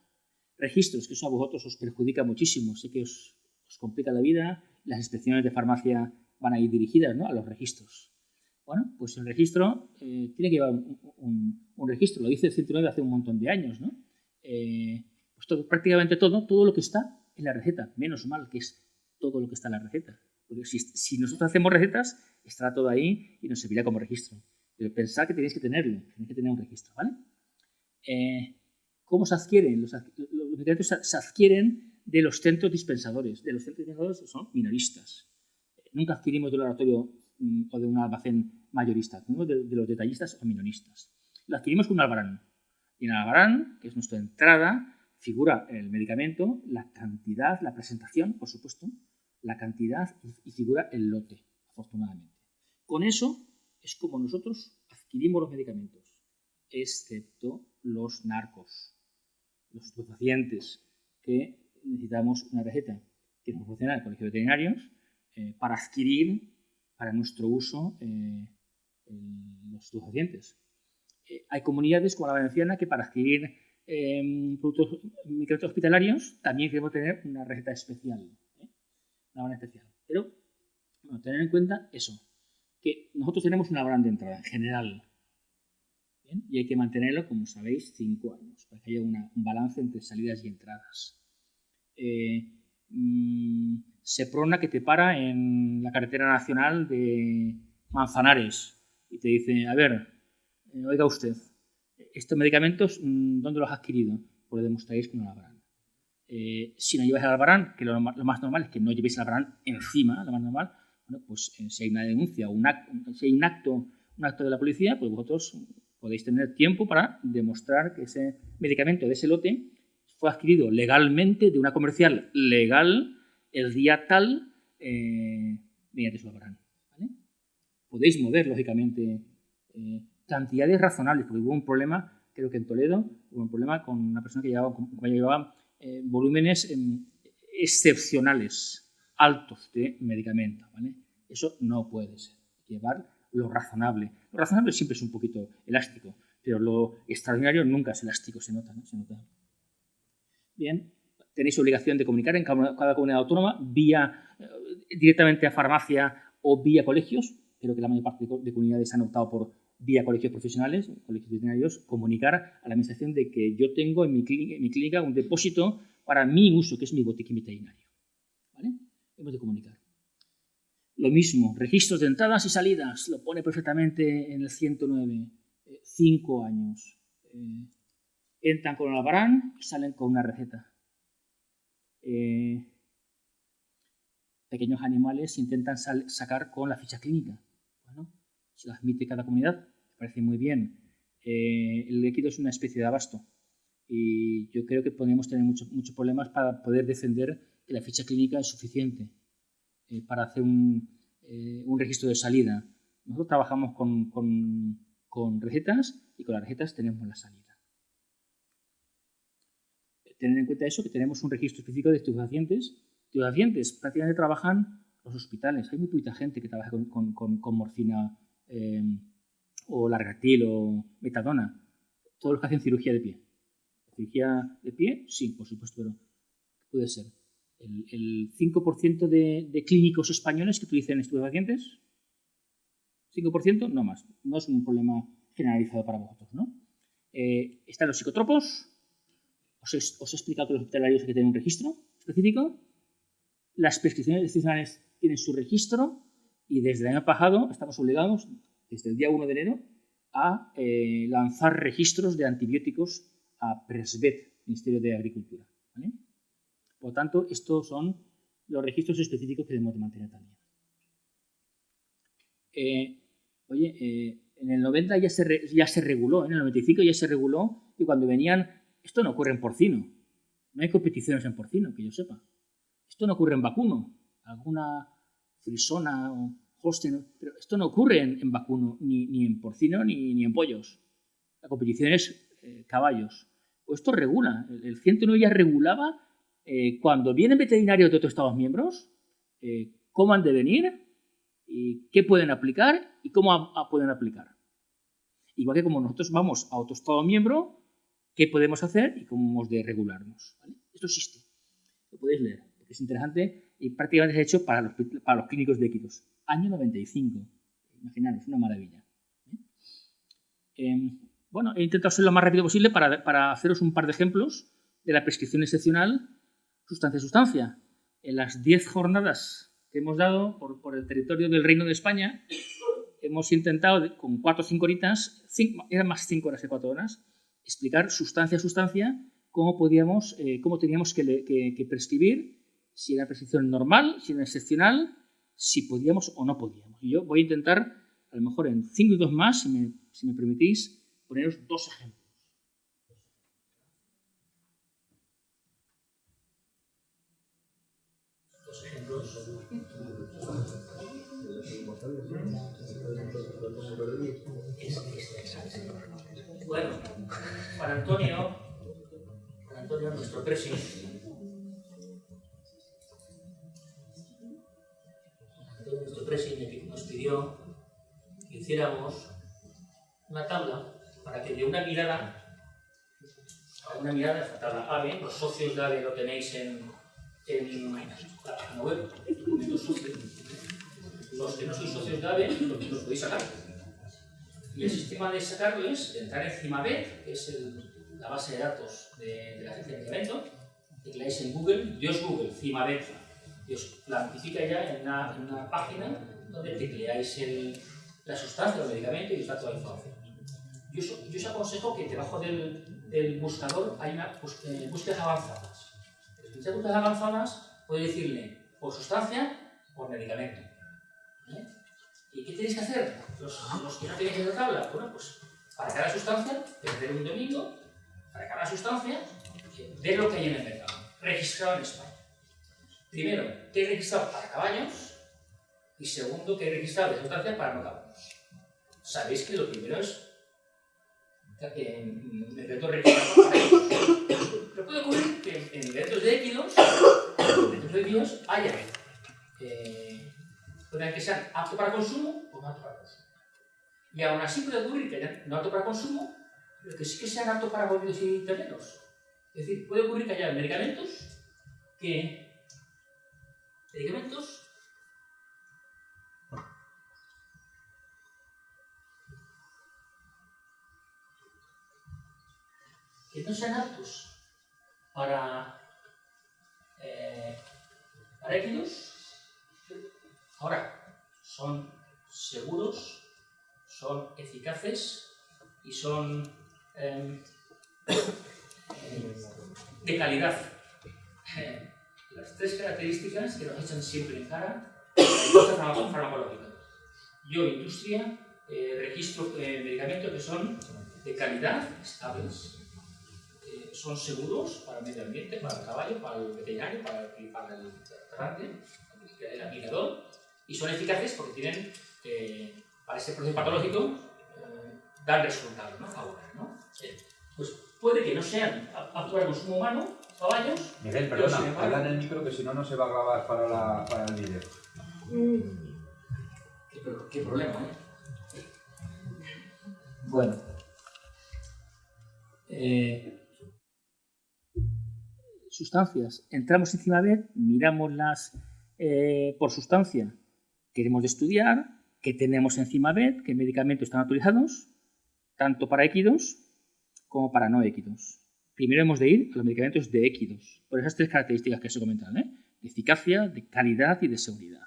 registros, que eso a vosotros os perjudica muchísimo, sé que os complica la vida, las inspecciones de farmacia van a ir dirigidas, ¿no?, a los registros. Bueno, pues el registro tiene que llevar un registro, lo dice el 109 hace un montón de años, ¿no? Pues prácticamente todo lo que está en la receta, menos mal que es todo lo que está en la receta, porque si nosotros hacemos recetas, estará todo ahí y nos servirá como registro, pero pensad que tenéis que tenerlo, tenéis que tener un registro, ¿vale? ¿Cómo se adquieren? Los medicamentos se adquieren de los centros dispensadores. De los centros dispensadores son minoristas. Nunca adquirimos de un laboratorio o de un almacén mayorista, adquirimos de los detallistas o minoristas. Lo adquirimos con un albarán. Y en el albarán, que es nuestra entrada, figura el medicamento, la cantidad, la presentación, por supuesto, la cantidad y figura el lote, afortunadamente. Con eso es como nosotros adquirimos los medicamentos, excepto los narcos, los estupefacientes, que necesitamos una receta que nos proporciona el Colegio de Veterinarios para adquirir para nuestro uso los estupefacientes. Hay comunidades como la valenciana que para adquirir medicamentos hospitalarios también queremos tener una receta especial, una buena especial. Pero bueno, tener en cuenta eso, que nosotros tenemos una gran de entrada en general. ¿Bien? Y hay que mantenerlo, como sabéis, 5 años, para que haya un balance entre salidas y entradas. Seprona que te para en la carretera nacional de Manzanares y te dice, a ver, oiga usted, estos medicamentos, ¿dónde los ha adquirido? Pues lo demostráis con el albarán. Si no lleváis el albarán, que lo más normal es que no llevéis el albarán encima, lo más normal, bueno, pues si hay una denuncia o si hay un acto de la policía, pues vosotros podéis tener tiempo para demostrar que ese medicamento de ese lote fue adquirido legalmente de una comercial legal el día tal mediante su albarán. ¿Vale? Podéis mover, lógicamente, cantidades razonables, porque hubo un problema, creo que en Toledo, hubo un problema con una persona que llevaba volúmenes excepcionales, altos de medicamento. ¿Vale? Eso no puede ser. Hay que llevar lo razonable. Lo razonable siempre es un poquito elástico, pero lo extraordinario nunca es elástico, se nota, ¿no? Se nota. Bien, tenéis obligación de comunicar en cada comunidad autónoma directamente a farmacia o vía colegios. Creo que la mayor parte de comunidades han optado por vía colegios profesionales, colegios veterinarios, comunicar a la administración de que yo tengo en mi clínica un depósito para mi uso, que es mi botiquín veterinario. ¿Vale? Hemos de comunicar. Lo mismo, registros de entradas y salidas, lo pone perfectamente en el 109, 5 años. Entran con el albarán y salen con una receta. Pequeños animales se intentan sacar con la ficha clínica. Bueno, se la admite cada comunidad, me parece muy bien. El líquido es una especie de abasto y yo creo que podríamos tener muchos problemas para poder defender que la ficha clínica es suficiente para hacer un registro de salida. Nosotros trabajamos con recetas y con las recetas tenemos la salida. Tener en cuenta eso, que tenemos un registro específico de estupefacientes. Estupefacientes prácticamente trabajan los hospitales. Hay muy poquita gente que trabaja con morfina o Largatil o metadona. Todos los que hacen cirugía de pie. ¿Cirugía de pie? Sí, por supuesto, pero puede ser. El 5% de clínicos españoles que utilicen estupefacientes, 5%, no más. No es un problema generalizado para vosotros, ¿no? Están los psicotropos. Os he explicado que los hospitalarios hay que tener un registro específico. Las prescripciones excepcionales tienen su registro y desde el año pasado estamos obligados, desde el día 1 de enero, a lanzar registros de antibióticos a Presvet, Ministerio de Agricultura. ¿Vale? Por lo tanto, estos son los registros específicos que debemos de mantener también. En el 90 ya se reguló, en el 95 ya se reguló y cuando venían... Esto no ocurre en porcino. No hay competiciones en porcino, que yo sepa. Esto no ocurre en vacuno. Alguna frisona o holstein, pero esto no ocurre en vacuno, ni en porcino, ni en pollos. La competición es caballos. Pues esto regula. El 109 ya regulaba cuando vienen veterinarios de otros Estados miembros, cómo han de venir, y qué pueden aplicar y cómo pueden aplicar. Igual que como nosotros vamos a otro Estado miembro, qué podemos hacer y cómo hemos de regularnos. ¿Vale? Esto existe. Lo podéis leer, porque es interesante y prácticamente es hecho para los clínicos de equidos. Año 95. Imaginaros, una maravilla. Bueno, he intentado ser lo más rápido posible para haceros un par de ejemplos de la prescripción excepcional sustancia-sustancia. En las 10 jornadas que hemos dado por el territorio del Reino de España, hemos intentado, con 4 o 5 horitas, eran más 5 horas que 4 horas, explicar sustancia a sustancia cómo teníamos que prescribir, si era prescripción normal, si era excepcional, si podíamos o no podíamos. Y yo voy a intentar, a lo mejor en 5 minutos más, si me permitís, poneros 2 ejemplos. Dos ejemplos. Bueno, Juan Antonio, nuestro presidente, nos pidió que hiciéramos una tabla para que de una mirada esta tabla AVE, los socios de AVE lo tenéis en la página web, los que no sois socios de AVE los podéis sacar. Y el sistema de sacarlo es entrar en CIMAVET, que es la base de datos de la Agencia de Medicamentos, tecleáis en Google, Dios Google, CIMAVET, y os la notifica ya en una página donde tecleáis la sustancia o el medicamento y os da toda la información. Yo os aconsejo que debajo del buscador hay búsquedas avanzadas. En las búsquedas avanzadas podéis decirle por sustancia o por medicamento. ¿Y qué tenéis que hacer? Los que no tenéis esa tabla, bueno, pues para cada sustancia, perder un domingo, para cada sustancia, ver lo que hay en el mercado, registrado en España. Primero, ¿qué he registrado para caballos? Y segundo, ¿qué he registrado de sustancias para no caballos? Sabéis que lo primero es medicamentos registrados para ellos. Pero puede ocurrir que en medicamentos de équidos haya pueden que sean aptos para consumo o no aptos para consumo. Y aún así puede ocurrir que hayan no aptos para consumo, pero que sí que sean aptos para bovino y terneros. Es decir, puede ocurrir que haya medicamentos que no sean aptos para équidos. Ahora, son seguros, son eficaces y son de calidad. Las 3 características que nos echan siempre en cara la industria farmacológica. Yo, industria, registro medicamentos que son de calidad, estables, son seguros para el medio ambiente, para el caballo, para el veterinario, para el restaurante, el aplicador, y son eficaces porque tienen, para ese proceso patológico, dan resultados, ¿no? Favorables, ¿no? Pues puede que no sean aptos para el consumo humano, caballos. Miguel, perdona, habla en el micro que si no, no se va a grabar para el vídeo. ¿Qué problema, Bueno. Sustancias. Entramos en CIMAVET, miramos las por sustancia que queremos de estudiar, que tenemos en CIMAVET, qué medicamentos están autorizados, tanto para équidos como para no équidos. Primero hemos de ir a los medicamentos de équidos, por esas 3 características que os he comentado, de eficacia, de calidad y de seguridad.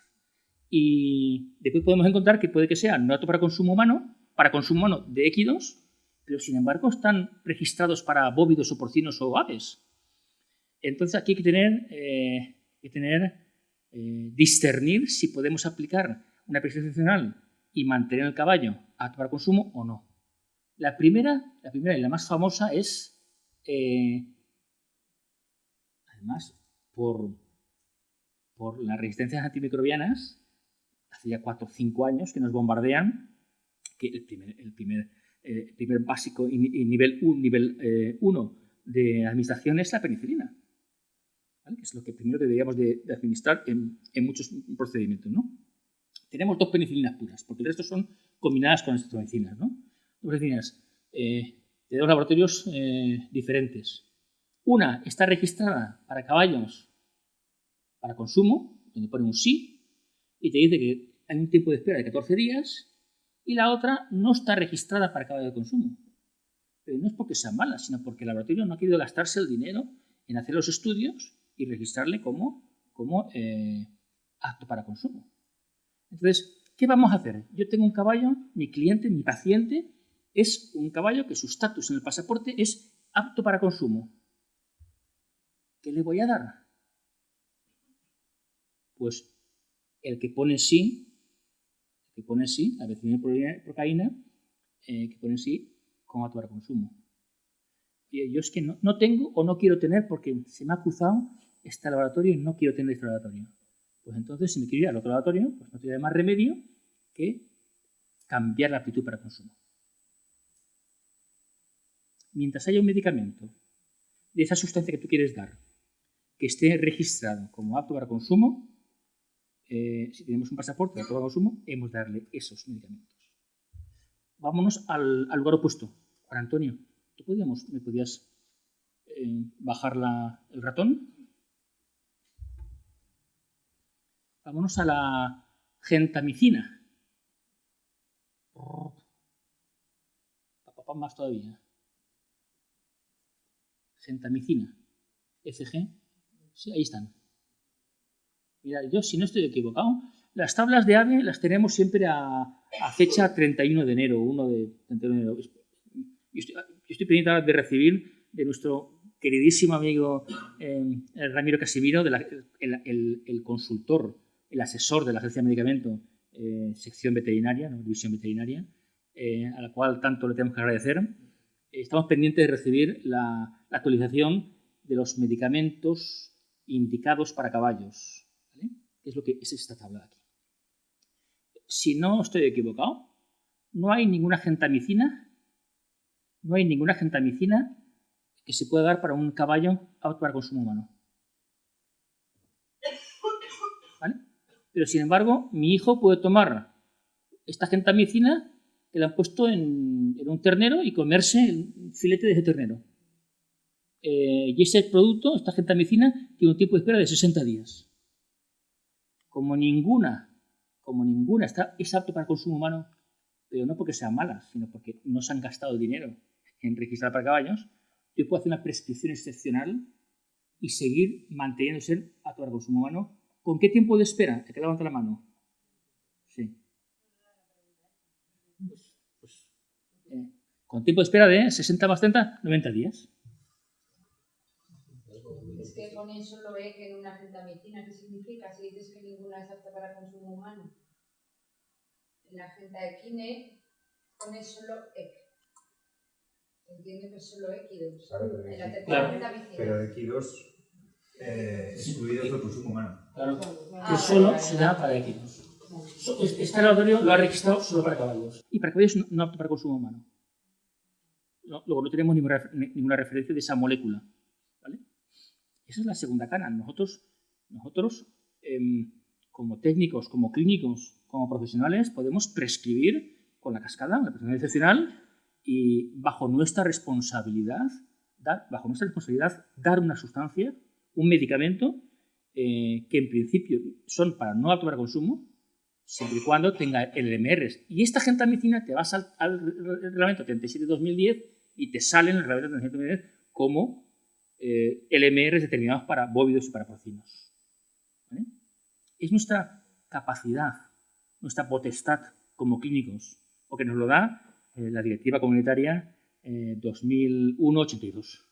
Y después podemos encontrar que puede que sea no apto para consumo humano de équidos, pero sin embargo están registrados para bóvidos o porcinos o aves. Entonces aquí hay que discernir si podemos aplicar una prescripción excepcional y mantener el caballo apto para consumo o no. La primera y la más famosa es, además, por las resistencias antimicrobianas, hace ya 4 o 5 años que nos bombardean, que el primer básico y nivel 1 de administración es la penicilina, ¿vale? Que es lo que primero deberíamos de administrar en muchos procedimientos, ¿no? Tenemos 2 penicilinas puras, porque el resto son combinadas con estreptomicinas, ¿no? 2 penicilinas de 2 laboratorios diferentes. Una está registrada para caballos para consumo, donde pone un sí, y te dice que hay un tiempo de espera de 14 días, y la otra no está registrada para caballo de consumo. Pero no es porque sea mala, sino porque el laboratorio no ha querido gastarse el dinero en hacer los estudios y registrarle como apto para consumo. Entonces, ¿qué vamos a hacer? Yo tengo un caballo, mi cliente, mi paciente, es un caballo que su estatus en el pasaporte es apto para consumo. ¿Qué le voy a dar? Pues el que pone sí, la benzodiazepirocaína, que pone sí como acto para consumo. Yo es que no tengo o no quiero tener porque se me ha cruzado este laboratorio y no quiero tener este laboratorio. Pues entonces, si me quiero ir al otro laboratorio, pues no tiene más remedio que cambiar la aptitud para consumo. Mientras haya un medicamento de esa sustancia que tú quieres dar que esté registrado como apto para consumo, si tenemos un pasaporte de apto para consumo, hemos de darle esos medicamentos. Vámonos al lugar opuesto. Juan Antonio, ¿me podías bajar el ratón? Vámonos a la gentamicina. Más todavía. Gentamicina. FG. Sí, ahí están. Mira, yo si no estoy equivocado, las tablas de AVE las tenemos siempre a fecha 31 de enero, 1 de 31 de enero. Yo estoy pendiente ahora de recibir de nuestro queridísimo amigo Ramiro Casimiro, el consultor, el asesor de la Agencia de Medicamento, sección veterinaria, ¿no? División veterinaria, a la cual tanto le tenemos que agradecer. Estamos pendientes de recibir la actualización de los medicamentos indicados para caballos, ¿vale? Que es lo que es esta tabla de aquí. Si no estoy equivocado, no hay ninguna gentamicina que se pueda dar para un caballo apto para consumo humano. ¿Vale? Pero sin embargo, mi hijo puede tomar esta gentamicina que le han puesto en un ternero y comerse un filete de ese ternero. Y ese producto, esta gentamicina, tiene un tiempo de espera de 60 días. Como ninguna es apto para consumo humano, pero no porque sean malas, sino porque no se han gastado dinero en registrar para caballos, yo puedo hacer una prescripción excepcional y seguir manteniéndose apto para consumo humano. ¿Con qué tiempo de espera? ¿Te levanta la mano? Sí. Con tiempo de espera de 60 más 30, 90 días. Es que pone solo EC en una gentamicina. ¿Qué significa si dices que ninguna es apta para consumo humano? En la gentamicina pone solo EC. Entiendo que es solo equidos. Claro, en la tercera gentamicina. Pero equidos excluidos del consumo humano. Claro, que solo se da para equinos. Este laboratorio lo ha registrado solo para caballos. Y para caballos no apto para consumo humano. Luego no tenemos ninguna referencia de esa molécula. ¿Vale? Esa es la segunda cana. Nosotros como técnicos, como clínicos, como profesionales, podemos prescribir con la cascada, la prescripción excepcional, y bajo nuestra responsabilidad dar una sustancia, un medicamento, que en principio son para no apto para consumo, siempre y cuando tenga LMRs. Y esta gentamicina te vas al reglamento 37-2010 y te sale en el reglamento 37-2010 como LMRs determinados para bóvidos y para porcinos. ¿Vale? Es nuestra capacidad, nuestra potestad como clínicos, o que nos lo da la Directiva Comunitaria 2001-82.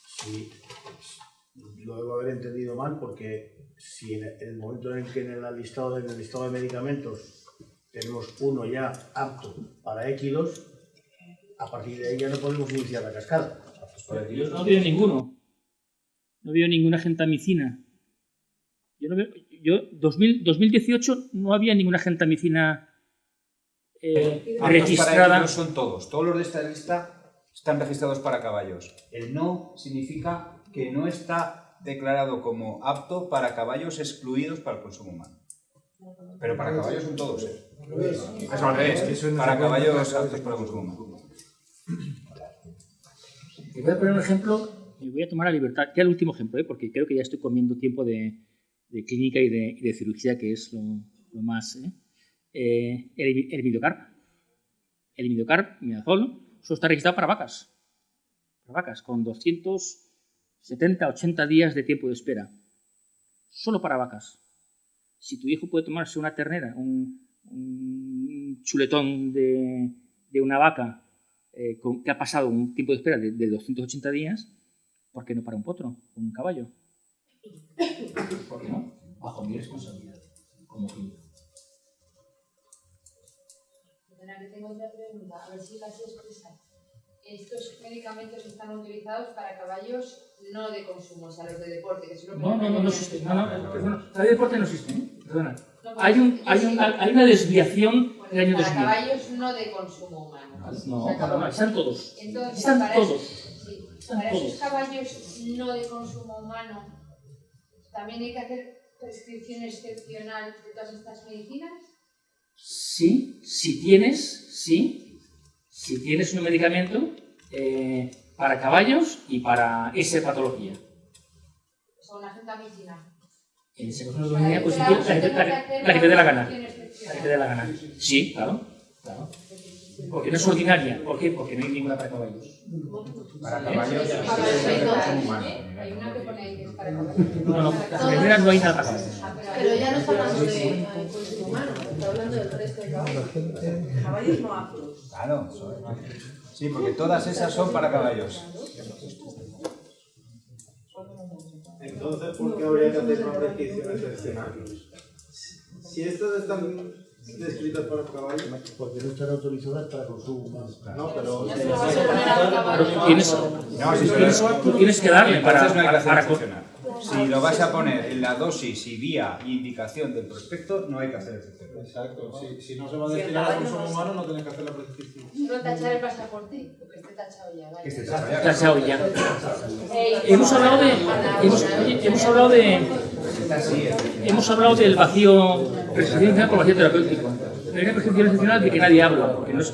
Sí, lo debo haber entendido mal porque si en el momento en que en el listado de medicamentos tenemos uno ya apto para equidos, a partir de ahí ya no podemos iniciar la cascada. Yo no veo ninguno. No veo ninguna gentamicina. 2018 no había ninguna gentamicina registrada. Para son todos los de esta lista están registrados para caballos. El no significa que no está declarado como apto para caballos excluidos para el consumo humano. Pero para caballos son todos. Eso al revés. Para caballos aptos para el consumo humano. Te voy a poner un ejemplo, me voy a tomar la libertad, ya el último ejemplo, porque creo que ya estoy comiendo tiempo de clínica y de cirugía, que es lo más. El imidocarp, imidazol, solo está registrado para vacas, con 270, 80 días de tiempo de espera. Solo para vacas. Si tu hijo puede tomarse una ternera, un chuletón de una vaca que ha pasado un tiempo de espera de 280 días, ¿por qué no para un potro, un caballo? ¿Por qué no? Bajo mi responsabilidad, como químico. Perdona, que tengo otra pregunta, a ver si la sé expresar. Estos medicamentos están utilizados para caballos no de consumo, o sea, los de deporte, que son los que No existe. Perdona, el deporte no existe, ¿eh? Perdona. No, Hay una desviación del año para 2000. caballos no de consumo humano. No, perdona, están todos. Entonces, Están para todos. sí, Están para todos. esos caballos no de consumo humano, ¿también hay que hacer prescripción excepcional de todas estas medicinas? Sí, si tienes un medicamento para caballos y para esa patología. O sea, una gentamicina. En ese caso, pues si quieres, la que te dé la gana. La que te dé la gana. Sí, claro. Porque no es ordinaria. ¿Por qué? Porque no hay ninguna para caballos. Para caballos Hay una que pone ahí que es para caballos. No, las enfermeras no hay nada para caballos. Pero ya no está hablando de consumo humano, está hablando del resto de caballos. Caballos no aptos. Claro. Sí, porque todas esas son para caballos. Entonces, ¿por qué habría que hacer una prescripción excepcional? Si estas están descritas para caballos, Porque no están autorizadas para consumo humano. no, pero Ya se lo vas a poner a un caballo. Tú tienes que darle Entonces no hay que hacer para excepcional. Si lo vas a poner en la dosis y vía y indicación del prospecto, no hay que hacer excepcional. exacto, si no se va a destinar a consumo humano, no tienes que hacer la prescripción. Solo tachar el pasaporte, porque esté tachado ya, vale. Que esté tachado ya. tachado ya. Hemos hablado del vacío prescripción por vacío terapéutico. Pero hay una prescripción excepcional de que nadie habla, porque no se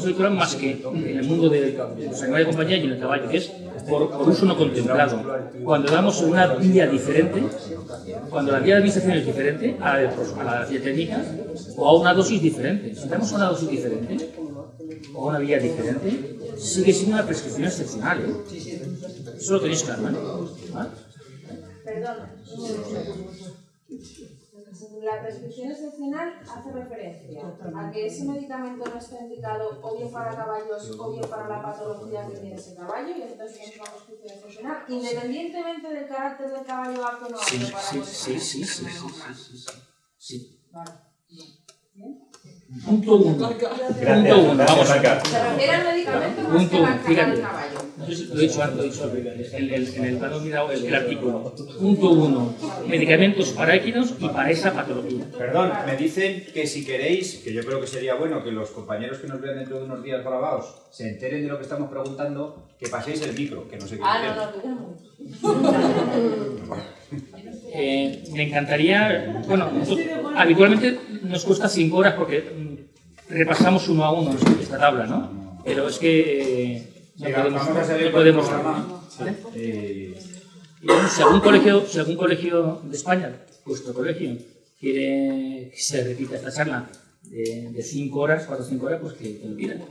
habitual más que en el mundo de los animales de compañía y en el caballo, que es por uso no contemplado. Cuando damos una vía diferente, cuando la vía de administración es diferente a la vía técnica o a una dosis diferente. Si damos una dosis diferente o una vía diferente, sigue siendo una prescripción excepcional. Eso lo tenéis claro, ¿vale? Perdón, la prescripción excepcional hace referencia a que ese medicamento no está indicado o bien para caballos o bien para la patología que tiene ese caballo, y entonces es una prescripción excepcional, independientemente del carácter del caballo apto o no apto para Sí. Vale. Punto uno, vamos acá. Se refiere al medicamento más Punto que uno, al fíjate. caballo. No sé si lo he dicho antes, en el panel mirado el artículo. Punto 1. Medicamentos para equinos y para esa patología. Perdón, me dicen que si queréis, que yo creo que sería bueno que los compañeros que nos vean dentro de unos días grabados se enteren de lo que estamos preguntando, que paséis el micro, que no sé qué Me encantaría, bueno, habitualmente nos cuesta 5 horas porque repasamos uno a uno esta tabla, ¿no? Pero es que vamos a seguir no con el podemos. programa. Y bueno, si algún colegio de España, vuestro colegio, quiere que se repita esta charla de 5 horas, 4 o 5 horas, pues que lo pidan.